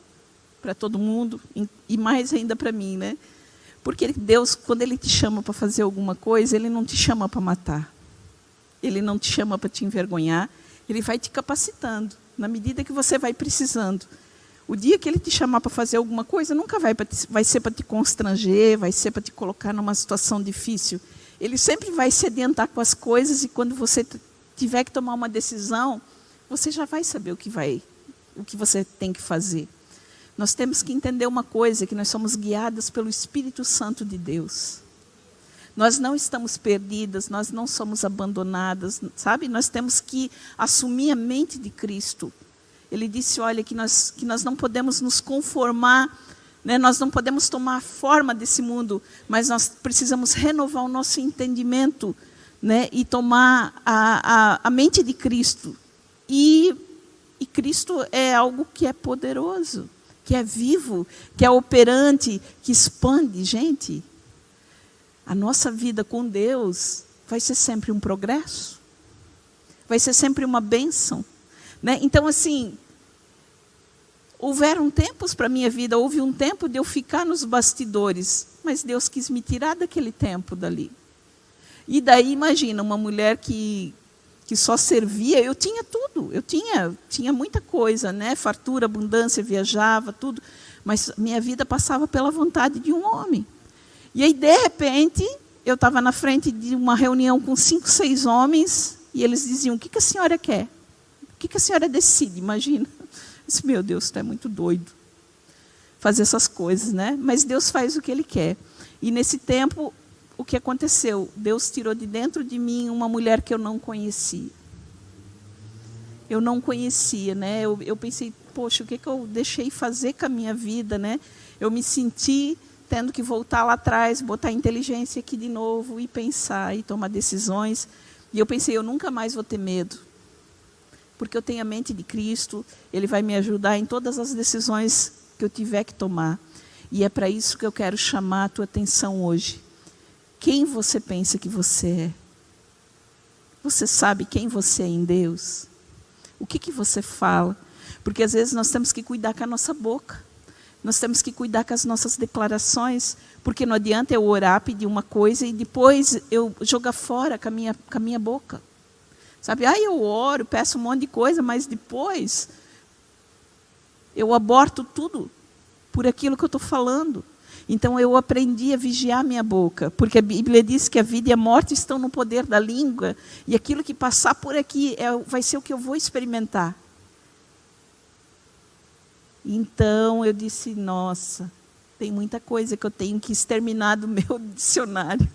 para todo mundo, e mais ainda para mim, né? Porque Deus, quando Ele te chama para fazer alguma coisa, Ele não te chama para matar. Ele não te chama para te envergonhar, Ele vai te capacitando, na medida que você vai precisando. O dia que Ele te chamar para fazer alguma coisa, nunca vai ser para te constranger, vai ser para te colocar numa situação difícil. Ele sempre vai se adiantar com as coisas, e quando você tiver que tomar uma decisão, você já vai saber o que você tem que fazer. Nós temos que entender uma coisa, que nós somos guiadas pelo Espírito Santo de Deus. Nós não estamos perdidas, nós não somos abandonadas, sabe? Nós temos que assumir a mente de Cristo. Ele disse, olha, que nós não podemos nos conformar, né? Nós não podemos tomar a forma desse mundo, mas nós precisamos renovar o nosso entendimento, né? E tomar a mente de Cristo. E Cristo é algo que é poderoso, que é vivo, que é operante, que expande. Gente, a nossa vida com Deus vai ser sempre um progresso, vai ser sempre uma bênção. Né? Então, assim, houveram tempos para a minha vida, houve um tempo de eu ficar nos bastidores, mas Deus quis me tirar daquele tempo dali. E daí, imagina, uma mulher que só servia, eu tinha tudo, eu tinha muita coisa, né? Fartura, abundância, viajava, tudo, mas minha vida passava pela vontade de um homem. E aí, de repente, eu estava na frente de uma reunião com 5, 6 homens, e eles diziam, o que a senhora quer? O que a senhora decide? Imagina. Eu disse, meu Deus, tu é muito doido fazer essas coisas, né? Mas Deus faz o que Ele quer. E nesse tempo, o que aconteceu? Deus tirou de dentro de mim uma mulher que eu não conhecia. Eu não conhecia, né? Eu pensei, poxa, o que eu deixei fazer com a minha vida, né? Eu me senti, tendo que voltar lá atrás, botar a inteligência aqui de novo, e pensar, e tomar decisões. E eu pensei, eu nunca mais vou ter medo. Porque eu tenho a mente de Cristo, Ele vai me ajudar em todas as decisões que eu tiver que tomar. E é para isso que eu quero chamar a tua atenção hoje. Quem você pensa que você é? Você sabe quem você é em Deus? O que você fala? Porque às vezes nós temos que cuidar com a nossa boca. Nós temos que cuidar com as nossas declarações. Porque não adianta eu orar, pedir uma coisa e depois eu jogar fora com a minha boca. Sabe, eu oro, peço um monte de coisa, mas depois eu aborto tudo por aquilo que eu estou falando. Então eu aprendi a vigiar minha boca, porque a Bíblia diz que a vida e a morte estão no poder da língua, e aquilo que passar por aqui vai ser o que eu vou experimentar. Então eu disse, nossa, tem muita coisa que eu tenho que exterminar do meu dicionário.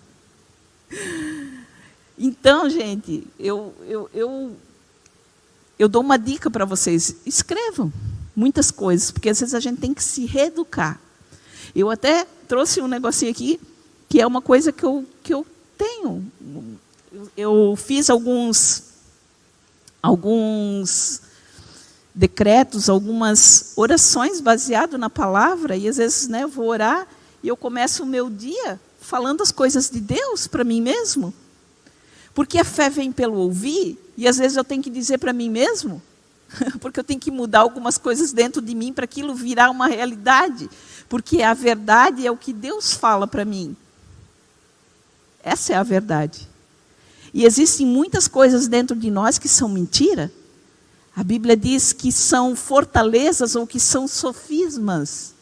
Então, gente, eu dou uma dica para vocês, escrevam muitas coisas, porque às vezes a gente tem que se reeducar. Eu até trouxe um negocinho aqui, que é uma coisa que eu tenho. Eu fiz alguns decretos, algumas orações baseadas na palavra, e às vezes eu vou orar e eu começo o meu dia falando as coisas de Deus para mim mesmo. Porque a fé vem pelo ouvir, e às vezes eu tenho que dizer para mim mesmo, porque eu tenho que mudar algumas coisas dentro de mim para aquilo virar uma realidade. Porque a verdade é o que Deus fala para mim. Essa é a verdade. E existem muitas coisas dentro de nós que são mentira. A Bíblia diz que são fortalezas ou que são sofismas.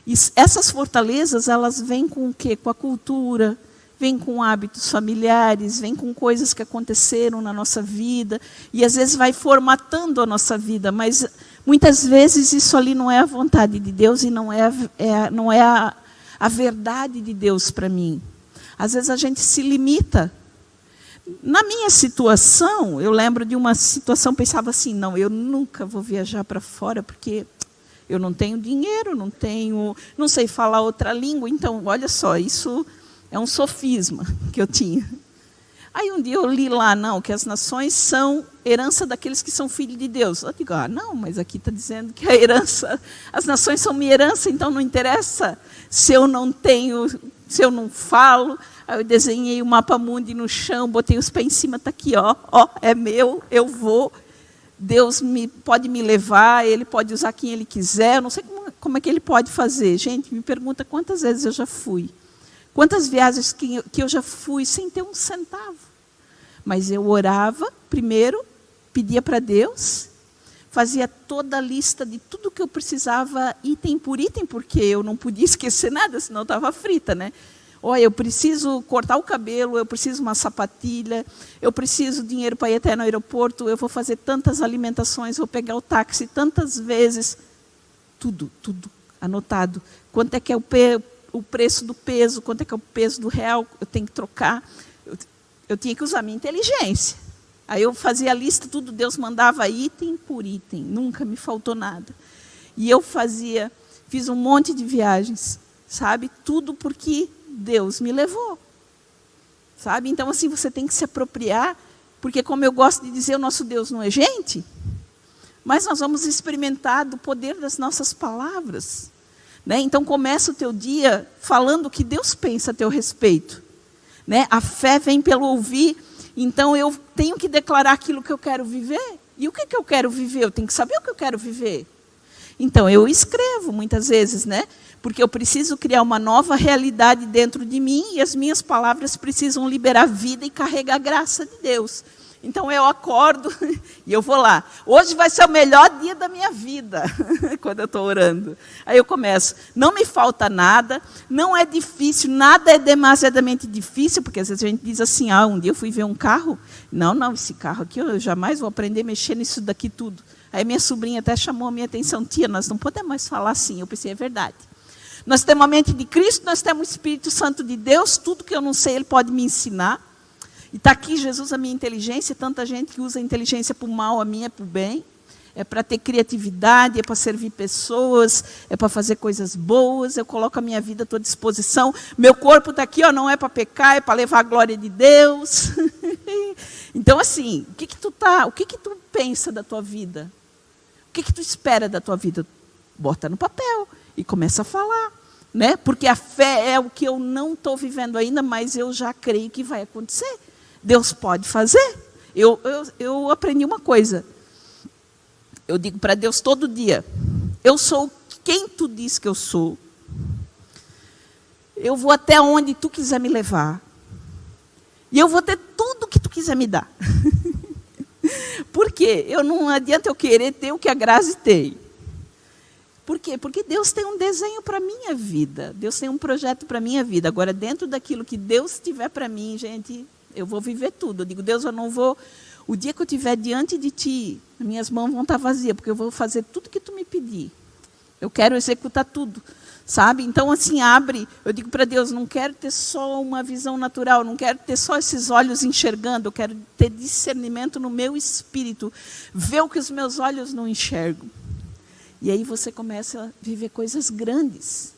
E essas fortalezas, elas vêm com o quê? Com a cultura, vêm com hábitos familiares, vêm com coisas que aconteceram na nossa vida, e às vezes vai formatando a nossa vida, mas muitas vezes isso ali não é a vontade de Deus e não é a verdade de Deus para mim. Às vezes a gente se limita. Na minha situação, eu lembro de uma situação, pensava assim, não, eu nunca vou viajar para fora, porque eu não tenho dinheiro, não sei falar outra língua, então, olha só, isso é um sofisma que eu tinha. Aí um dia eu li lá, que as nações são herança daqueles que são filhos de Deus. Eu digo, não, mas aqui está dizendo que a herança, as nações são minha herança, então não interessa se eu não tenho, se eu não falo. Aí eu desenhei o mapa mundi no chão, botei os pés em cima, está aqui, é meu, eu vou. Deus pode me levar, Ele pode usar quem Ele quiser, eu não sei como é que Ele pode fazer. Gente, me pergunta quantas vezes eu já fui. Quantas viagens que eu já fui sem ter um centavo. Mas eu orava primeiro, pedia para Deus, fazia toda a lista de tudo que eu precisava, item por item, porque eu não podia esquecer nada, senão eu estava frita, né? Olha, eu preciso cortar o cabelo, eu preciso uma sapatilha, eu preciso dinheiro para ir até no aeroporto, eu vou fazer tantas alimentações, vou pegar o táxi tantas vezes. Tudo anotado. Quanto é que é o preço do peso, quanto é que é o peso do real, eu tenho que trocar. Eu tinha que usar minha inteligência. Aí eu fazia a lista, tudo, Deus mandava item por item, nunca me faltou nada. E eu fiz um monte de viagens, sabe? Tudo porque Deus me levou. Sabe? Então, assim, você tem que se apropriar, porque, como eu gosto de dizer, o nosso Deus não é gente, mas nós vamos experimentar do poder das nossas palavras. Né? Então, começa o teu dia falando o que Deus pensa a teu respeito. Né? A fé vem pelo ouvir, então eu tenho que declarar aquilo que eu quero viver. E o que eu quero viver? Eu tenho que saber o que eu quero viver. Então, eu escrevo muitas vezes, né? Porque eu preciso criar uma nova realidade dentro de mim e as minhas palavras precisam liberar vida e carregar a graça de Deus. Então eu acordo e eu vou lá. Hoje vai ser o melhor dia da minha vida, quando eu estou orando. Aí eu começo, não me falta nada, não é difícil, nada é demasiadamente difícil, porque às vezes a gente diz assim, um dia eu fui ver um carro, não, esse carro aqui eu jamais vou aprender a mexer nisso daqui tudo. Aí minha sobrinha até chamou a minha atenção, tia, nós não podemos mais falar assim. Eu pensei, é verdade. Nós temos a mente de Cristo, nós temos o Espírito Santo de Deus, tudo que eu não sei, Ele pode me ensinar. E está aqui Jesus, a minha inteligência, tanta gente que usa a inteligência para o mal, a minha é para o bem. é para ter criatividade, é para servir pessoas, é para fazer coisas boas. Eu coloco a minha vida à tua disposição. Meu corpo está aqui, ó, não é para pecar, é para levar a glória de Deus. Então, assim, o que tu pensa da tua vida? O que tu espera da tua vida? Bota no papel e começa a falar, né? Porque a fé é o que eu não estou vivendo ainda, mas eu já creio que vai acontecer. Deus pode fazer. Eu aprendi uma coisa. Eu digo para Deus todo dia: eu sou quem tu diz que eu sou. Eu vou até onde tu quiser me levar. E eu vou ter tudo que tu quiser me dar. Por quê? Não adianta eu querer ter o que a Grazi tem. Por quê? Porque Deus tem um desenho para a minha vida. Deus tem um projeto para a minha vida. Agora, dentro daquilo que Deus tiver para mim, gente, eu vou viver tudo. Eu digo: Deus, eu não vou... O dia que eu estiver diante de Ti, minhas mãos vão estar vazias, porque eu vou fazer tudo que Tu me pedir. Eu quero executar tudo, sabe? Então, assim, abre. Eu digo para Deus: não quero ter só uma visão natural, não quero ter só esses olhos enxergando, eu quero ter discernimento no meu espírito, ver o que os meus olhos não enxergam. E aí você começa a viver coisas grandes,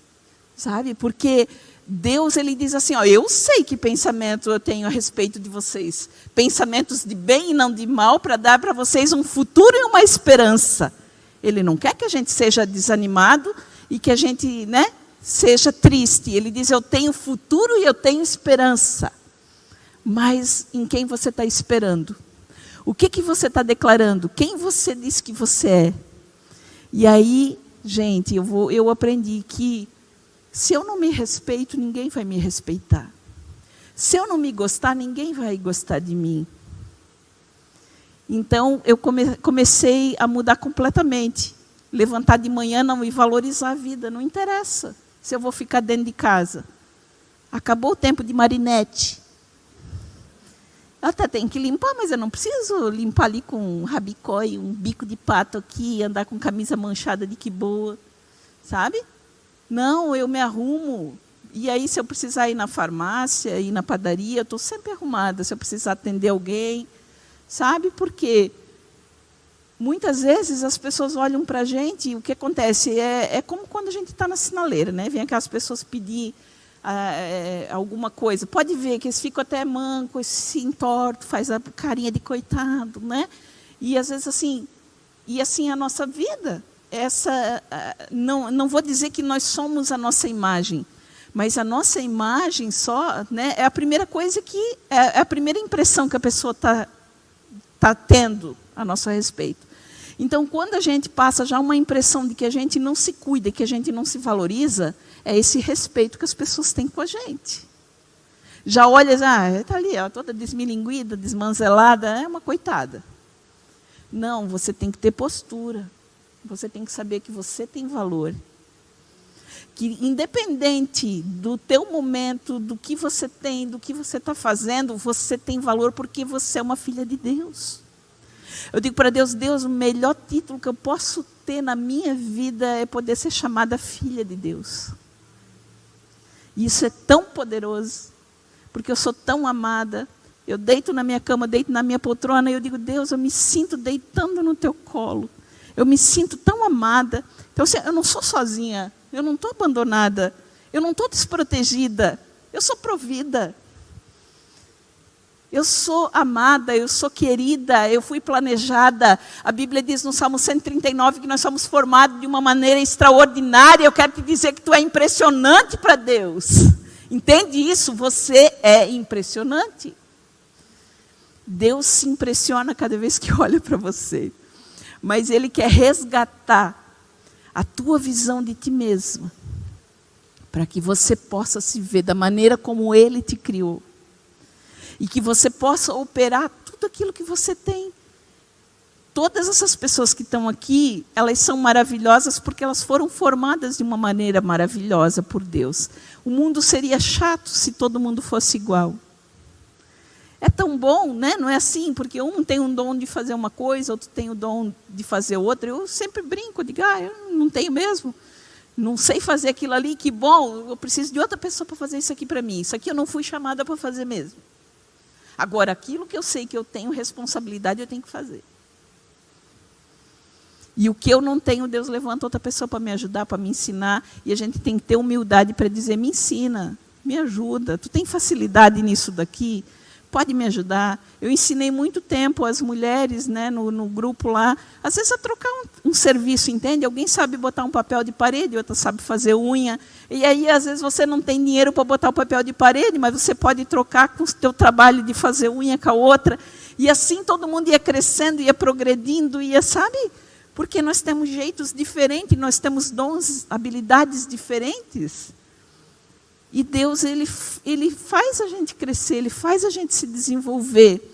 sabe? Porque Deus, Ele diz assim, ó: eu sei que pensamento eu tenho a respeito de vocês. Pensamentos de bem e não de mal, para dar para vocês um futuro e uma esperança. Ele não quer que a gente seja desanimado e que a gente, né, seja triste. Ele diz: eu tenho futuro e eu tenho esperança. Mas em quem você está esperando? O que você está declarando? Quem você diz que você é? E aí, gente, eu aprendi que se eu não me respeito, ninguém vai me respeitar. Se eu não me gostar, ninguém vai gostar de mim. Então, eu comecei a mudar completamente. Levantar de manhã não e valorizar a vida. Não interessa se eu vou ficar dentro de casa. Acabou o tempo de marinete. Eu até tenho que limpar, mas eu não preciso limpar ali com um rabicó e um bico de pato aqui, andar com camisa manchada de que boa, sabe? Não, eu me arrumo. E aí, se eu precisar ir na farmácia, ir na padaria, eu estou sempre arrumada. Se eu precisar atender alguém, sabe? Porque muitas vezes as pessoas olham para a gente e o que acontece é como quando a gente está na sinaleira, né? Vem aquelas pessoas pedir alguma coisa. Pode ver que eles ficam até mancos, se entortam, faz a carinha de coitado, né? E às vezes assim, a nossa vida, não vou dizer que nós somos a nossa imagem, mas a nossa imagem só, né, é a primeira coisa que é a primeira impressão que a pessoa está tendo a nosso respeito. Então, quando a gente passa já uma impressão de que a gente não se cuida, que a gente não se valoriza, é esse respeito que as pessoas têm com a gente. Já olha, está ali, ó, toda desmilinguida, desmanzelada, é uma coitada. Não, você tem que ter postura. Você tem que saber que você tem valor. Que independente do teu momento, do que você tem, do que você está fazendo, você tem valor porque você é uma filha de Deus. Eu digo para Deus: Deus, o melhor título que eu posso ter na minha vida é poder ser chamada filha de Deus. E isso é tão poderoso, porque eu sou tão amada. Eu deito na minha cama, deito na minha poltrona, e eu digo: Deus, eu me sinto deitando no teu colo. Eu me sinto tão amada. Então, assim, eu não sou sozinha, eu não estou abandonada, eu não estou desprotegida, eu sou provida. Eu sou amada, eu sou querida, eu fui planejada. A Bíblia diz no Salmo 139 que nós somos formados de uma maneira extraordinária. Eu quero te dizer que tu é impressionante para Deus. Entende isso? Você é impressionante. Deus se impressiona cada vez que olha para você. Mas Ele quer resgatar a tua visão de ti mesma, para que você possa se ver da maneira como Ele te criou. E que você possa operar tudo aquilo que você tem. Todas essas pessoas que estão aqui, elas são maravilhosas porque elas foram formadas de uma maneira maravilhosa por Deus. O mundo seria chato se todo mundo fosse igual. É tão bom, né? Não é assim? Porque um tem um dom de fazer uma coisa, outro tem o dom de fazer outra. Eu sempre brinco, digo: eu não tenho mesmo. Não sei fazer aquilo ali, que bom, eu preciso de outra pessoa para fazer isso aqui para mim. Isso aqui eu não fui chamada para fazer mesmo. Agora, aquilo que eu sei que eu tenho responsabilidade, eu tenho que fazer. E o que eu não tenho, Deus levanta outra pessoa para me ajudar, para me ensinar. E a gente tem que ter humildade para dizer, me ensina, me ajuda. Tu tem facilidade nisso daqui? Pode me ajudar? Eu ensinei muito tempo as mulheres, né, no grupo lá, às vezes a trocar um serviço, entende? Alguém sabe botar um papel de parede, outra sabe fazer unha. E aí, às vezes, você não tem dinheiro para botar o papel de parede, mas você pode trocar com o teu trabalho de fazer unha com a outra. E assim todo mundo ia crescendo, ia progredindo, ia, sabe? Porque nós temos jeitos diferentes, nós temos dons, habilidades diferentes. E Deus, ele faz a gente crescer, Ele faz a gente se desenvolver.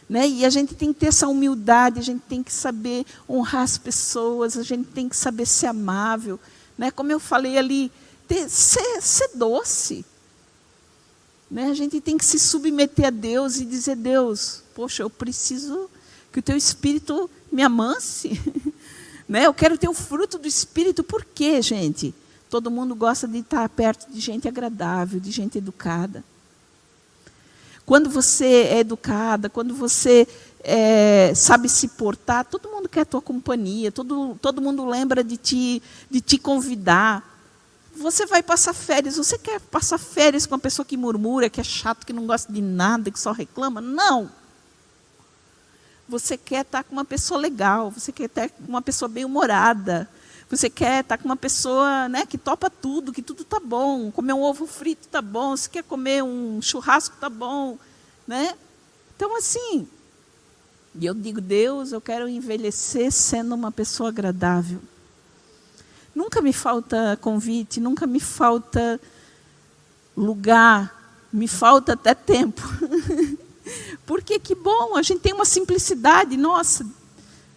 Né? E a gente tem que ter essa humildade, a gente tem que saber honrar as pessoas, a gente tem que saber ser amável. Né? Como eu falei ali, ser doce. Né? A gente tem que se submeter a Deus e dizer, Deus, poxa, eu preciso que o Teu Espírito me amance. Né? Eu quero ter o fruto do Espírito. Por quê, gente? Todo mundo gosta de estar perto de gente agradável, de gente educada. Quando você é educada, quando você sabe se portar, todo mundo quer a tua companhia, todo mundo lembra de te convidar. Você vai passar férias, você quer passar férias com uma pessoa que murmura, que é chato, que não gosta de nada, que só reclama? Não. Você quer estar com uma pessoa legal, você quer estar com uma pessoa bem-humorada, você quer estar com uma pessoa, né, que topa tudo, que tudo está bom, comer um ovo frito está bom, se quer comer um churrasco está bom. Né? Então, assim, e eu digo, Deus, eu quero envelhecer sendo uma pessoa agradável. Nunca me falta convite, nunca me falta lugar, me falta até tempo. Porque que bom, a gente tem uma simplicidade, nossa.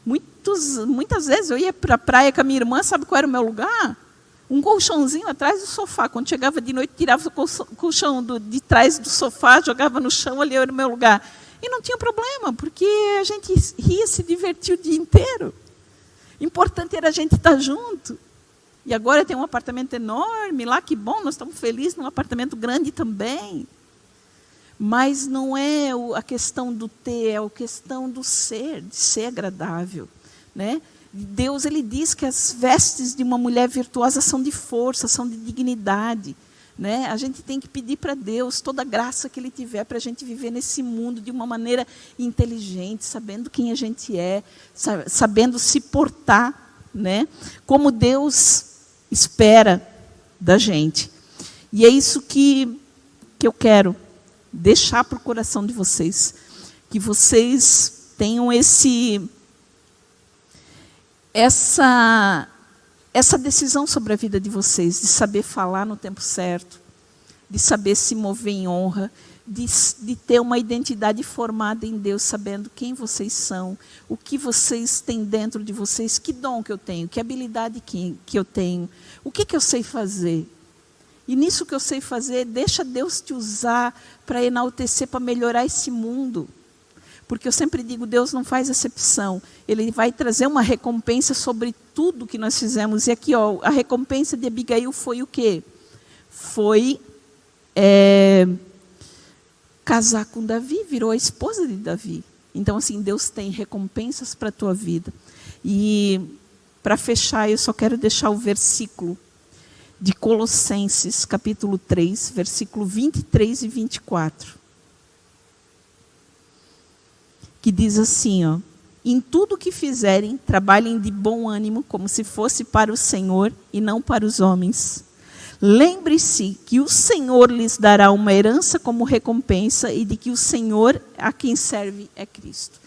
Muitas vezes eu ia para a praia com a minha irmã, sabe qual era o meu lugar? Um colchãozinho atrás do sofá. Quando chegava de noite, tirava o colchão de trás do sofá, jogava no chão, ali era o meu lugar. E não tinha problema, porque a gente ria, se divertia o dia inteiro. O importante era a gente estar junto. E agora tem um apartamento enorme lá, que bom, nós estamos felizes num apartamento grande também. Mas não é a questão do ter, é a questão do ser, de ser agradável. Né? Deus, Ele diz que as vestes de uma mulher virtuosa são de força, são de dignidade. Né? A gente tem que pedir para Deus toda a graça que Ele tiver para a gente viver nesse mundo de uma maneira inteligente, sabendo quem a gente é, sabendo se portar, né? Como Deus espera da gente. E é isso que eu quero deixar para o coração de vocês, que vocês tenham essa decisão sobre a vida de vocês, de saber falar no tempo certo, de saber se mover em honra, de ter uma identidade formada em Deus, sabendo quem vocês são, o que vocês têm dentro de vocês, que dom que eu tenho, que habilidade que eu tenho, o que eu sei fazer. E nisso que eu sei fazer, deixa Deus te usar para enaltecer, para melhorar esse mundo. Porque eu sempre digo, Deus não faz acepção. Ele vai trazer uma recompensa sobre tudo que nós fizemos. E aqui, ó, a recompensa de Abigail foi o quê? Foi casar com Davi, virou a esposa de Davi. Então, assim, Deus tem recompensas para a tua vida. E, para fechar, eu só quero deixar o versículo de Colossenses, capítulo 3, versículo 23 e 24. Que diz assim, ó: em tudo que fizerem, trabalhem de bom ânimo, como se fosse para o Senhor e não para os homens. Lembre-se que o Senhor lhes dará uma herança como recompensa e de que o Senhor a quem serve é Cristo.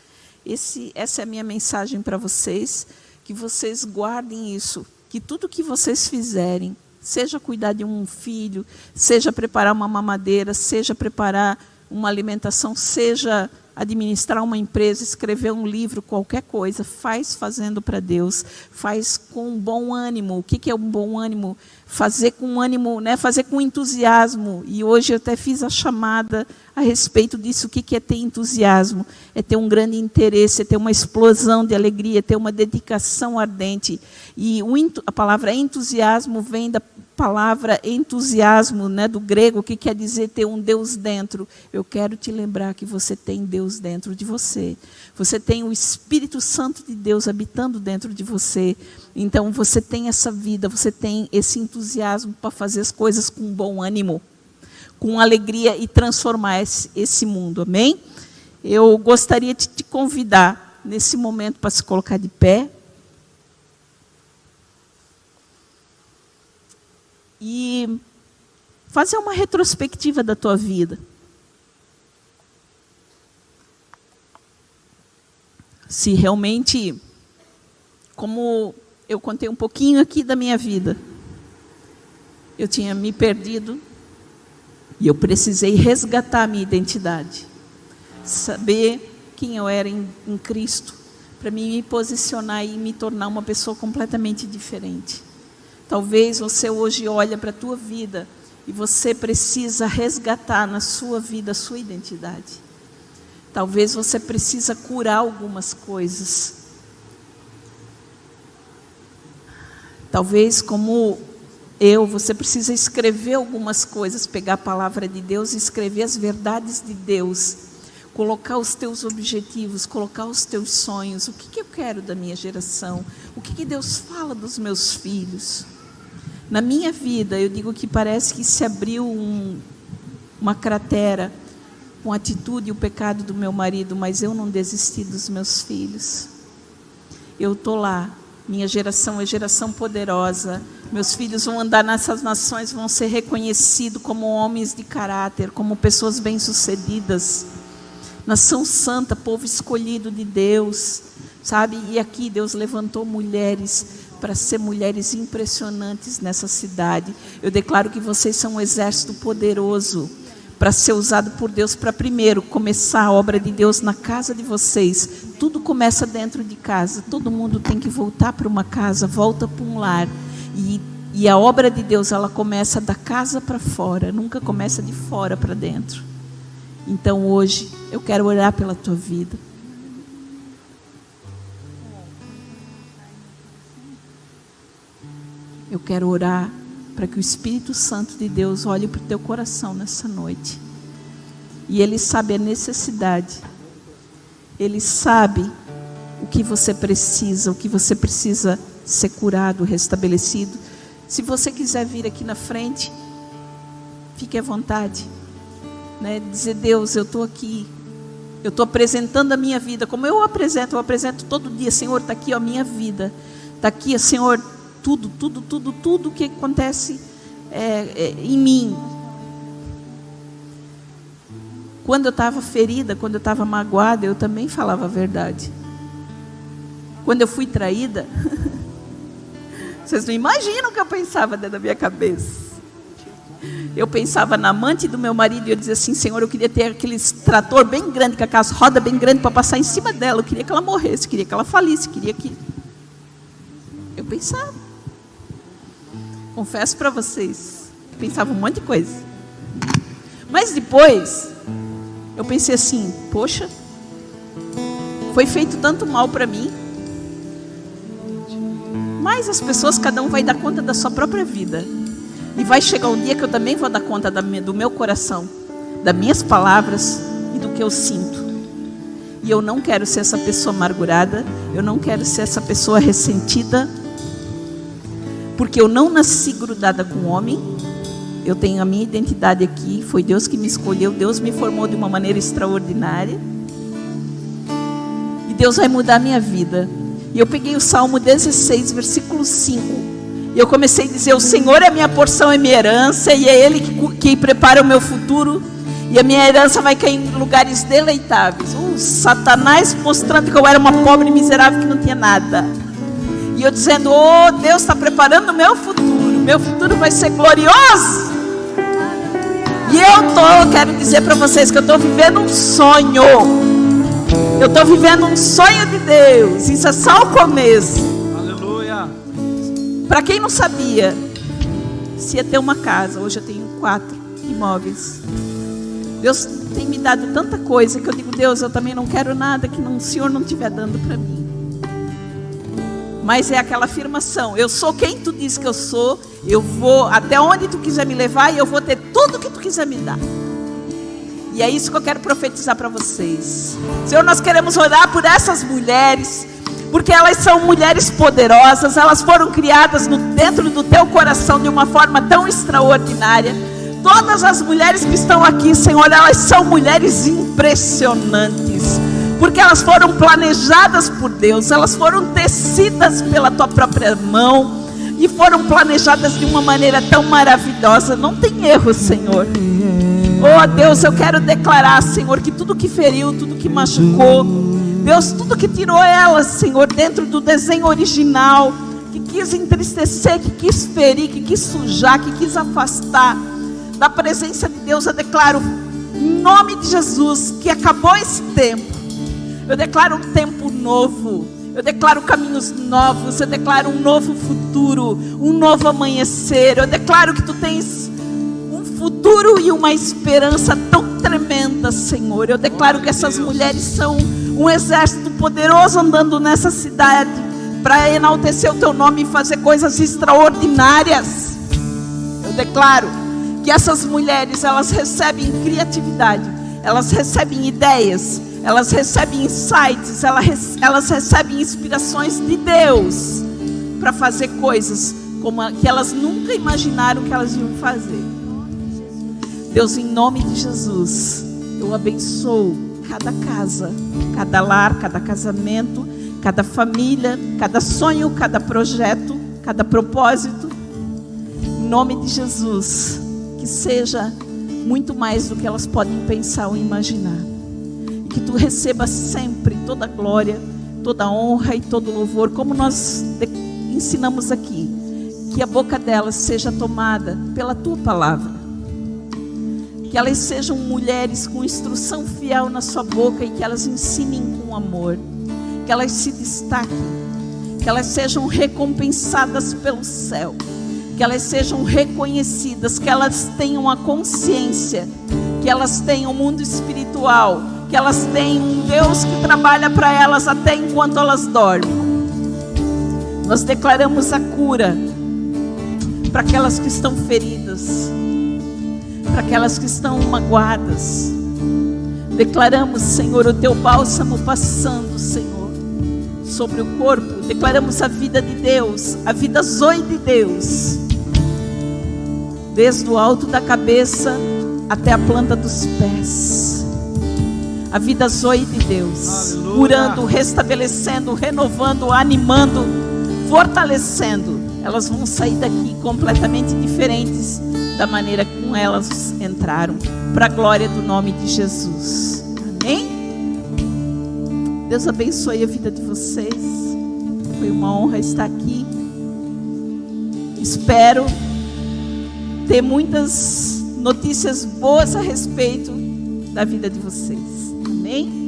Essa é a minha mensagem para vocês, que vocês guardem isso, que tudo que vocês fizerem, seja cuidar de um filho, seja preparar uma mamadeira, seja preparar uma alimentação, seja administrar uma empresa, escrever um livro, qualquer coisa, fazendo para Deus, faz com bom ânimo. O que é um bom ânimo? Fazer com ânimo, né? Fazer com entusiasmo. E hoje eu até fiz a chamada a respeito disso. O que é ter entusiasmo? É ter um grande interesse, é ter uma explosão de alegria, é ter uma dedicação ardente. E a palavra entusiasmo vem palavra entusiasmo, né, do grego, que quer dizer ter um Deus dentro. Eu quero te lembrar que você tem Deus dentro de você. Você tem o Espírito Santo de Deus habitando dentro de você. Então você tem essa vida, você tem esse entusiasmo para fazer as coisas com bom ânimo, com alegria e transformar esse mundo. Amém? Eu gostaria de te convidar nesse momento para se colocar de pé. E fazer uma retrospectiva da tua vida. Se realmente, como eu contei um pouquinho aqui da minha vida, eu tinha me perdido e eu precisei resgatar a minha identidade. Saber quem eu era em Cristo, para me posicionar e me tornar uma pessoa completamente diferente. Talvez você hoje olhe para a tua vida e você precisa resgatar na sua vida a sua identidade. Talvez você precisa curar algumas coisas. Talvez, como você precisa escrever algumas coisas, pegar a palavra de Deus e escrever as verdades de Deus. Colocar os teus objetivos, colocar os teus sonhos. O que eu quero da minha geração? O que Deus fala dos meus filhos? Na minha vida, eu digo que parece que se abriu uma cratera com a atitude e o pecado do meu marido, mas eu não desisti dos meus filhos. Eu estou lá. Minha geração é geração poderosa. Meus filhos vão andar nessas nações, vão ser reconhecidos como homens de caráter, como pessoas bem-sucedidas. Nação santa, povo escolhido de Deus, sabe? E aqui Deus levantou mulheres para ser mulheres impressionantes nessa cidade. Eu declaro que vocês são um exército poderoso para ser usado por Deus para primeiro começar a obra de Deus na casa de vocês. Tudo começa dentro de casa. Todo mundo tem que voltar para uma casa, volta para um lar. E a obra de Deus, ela começa da casa para fora, nunca começa de fora para dentro. Então hoje eu quero orar pela tua vida. Eu quero orar para que o Espírito Santo de Deus olhe para o teu coração nessa noite. E Ele sabe a necessidade. Ele sabe o que você precisa ser curado, restabelecido. Se você quiser vir aqui na frente, fique à vontade. Né? Dizer, Deus, eu estou aqui. Eu estou apresentando a minha vida. Como eu apresento todo dia. Senhor, está aqui a minha vida. Está aqui, Senhor, tudo que acontece em mim. Quando eu estava ferida, quando eu estava magoada, eu também falava a verdade. Quando eu fui traída, vocês não imaginam o que eu pensava dentro da minha cabeça. Eu pensava na amante do meu marido e eu dizia assim, Senhor, eu queria ter aquele trator bem grande, com aquelas rodas bem grandes para passar em cima dela. Eu queria que ela morresse, queria que ela falisse, queria que... Eu pensava. Confesso para vocês, pensava um monte de coisa. Mas depois, eu pensei assim, poxa, foi feito tanto mal para mim. Mas as pessoas, cada um vai dar conta da sua própria vida. E vai chegar um dia que eu também vou dar conta do meu coração, das minhas palavras e do que eu sinto. E eu não quero ser essa pessoa amargurada, eu não quero ser essa pessoa ressentida, porque eu não nasci grudada com o homem. Eu tenho a minha identidade aqui, foi Deus que me escolheu, Deus me formou de uma maneira extraordinária. E Deus vai mudar a minha vida. E eu peguei o Salmo 16, versículo 5. E eu comecei a dizer, o Senhor é a minha porção, é minha herança, e é Ele que prepara o meu futuro. E a minha herança vai cair em lugares deleitáveis. Satanás mostrando que eu era uma pobre miserável que não tinha nada. E eu dizendo, oh, Deus está preparando o meu futuro vai ser glorioso. E eu quero dizer para vocês que eu estou vivendo um sonho. Eu estou vivendo um sonho de Deus. Isso é só o começo. Aleluia. Para quem não sabia, se ia ter uma casa, hoje eu tenho 4 imóveis. Deus tem me dado tanta coisa que eu digo, Deus, eu também não quero nada que o Senhor não estiver dando para mim. mas é aquela afirmação: eu sou quem tu diz que eu sou, eu vou até onde tu quiser me levar e eu vou ter tudo que tu quiser me dar. E é isso que eu quero profetizar para vocês. Senhor, nós queremos orar por essas mulheres, porque elas são mulheres poderosas, elas foram criadas dentro do teu coração de uma forma tão extraordinária. Todas as mulheres que estão aqui, Senhor, elas são mulheres impressionantes, porque elas foram planejadas por Deus, elas foram tecidas pela tua própria mão e foram planejadas de uma maneira tão maravilhosa. Não tem erro, Senhor. Oh Deus, eu quero declarar, Senhor, que tudo que feriu, tudo que machucou, Deus, tudo que tirou elas, Senhor, dentro do desenho original, que quis entristecer, que quis ferir, que quis sujar, que quis afastar da presença de Deus, eu declaro em nome de Jesus que acabou esse tempo. Eu declaro um tempo novo, eu declaro caminhos novos, eu declaro um novo futuro, um novo amanhecer. Eu declaro que tu tens um futuro e uma esperança tão tremenda, Senhor. Eu declaro que essas mulheres são um exército poderoso andando nessa cidade para enaltecer o teu nome e fazer coisas extraordinárias. Eu declaro que essas mulheres, elas recebem criatividade, elas recebem ideias, elas recebem insights, elas recebem inspirações de Deus para fazer coisas como que elas nunca imaginaram que elas iam fazer. Deus, em nome de Jesus, eu abençoo cada casa, cada lar, cada casamento, cada família, cada sonho, cada projeto, cada propósito. Em nome de Jesus, que seja muito mais do que elas podem pensar ou imaginar. E que tu receba sempre toda a glória, toda a honra e todo o louvor, como nós ensinamos aqui. Que a boca delas seja tomada pela tua palavra. Que elas sejam mulheres com instrução fiel na sua boca e que elas ensinem com amor. Que elas se destaquem. Que elas sejam recompensadas pelo céu. Que elas sejam reconhecidas. Que elas tenham a consciência. Que elas tenham o mundo espiritual. Que elas tenham um Deus que trabalha para elas até enquanto elas dormem. Nós declaramos a cura para aquelas que estão feridas, para aquelas que estão magoadas. Declaramos, Senhor, o teu bálsamo passando, Senhor, sobre o corpo. Declaramos a vida de Deus, a vida zoe de Deus, desde o alto da cabeça até a planta dos pés. A vida zoe de Deus. Aleluia. Curando, restabelecendo, renovando, animando, fortalecendo. Elas vão sair daqui completamente diferentes da maneira como elas entraram, para a glória do nome de Jesus. Amém? Deus abençoe a vida de vocês. Foi uma honra estar aqui. Espero ter muitas notícias boas a respeito da vida de vocês. Amém?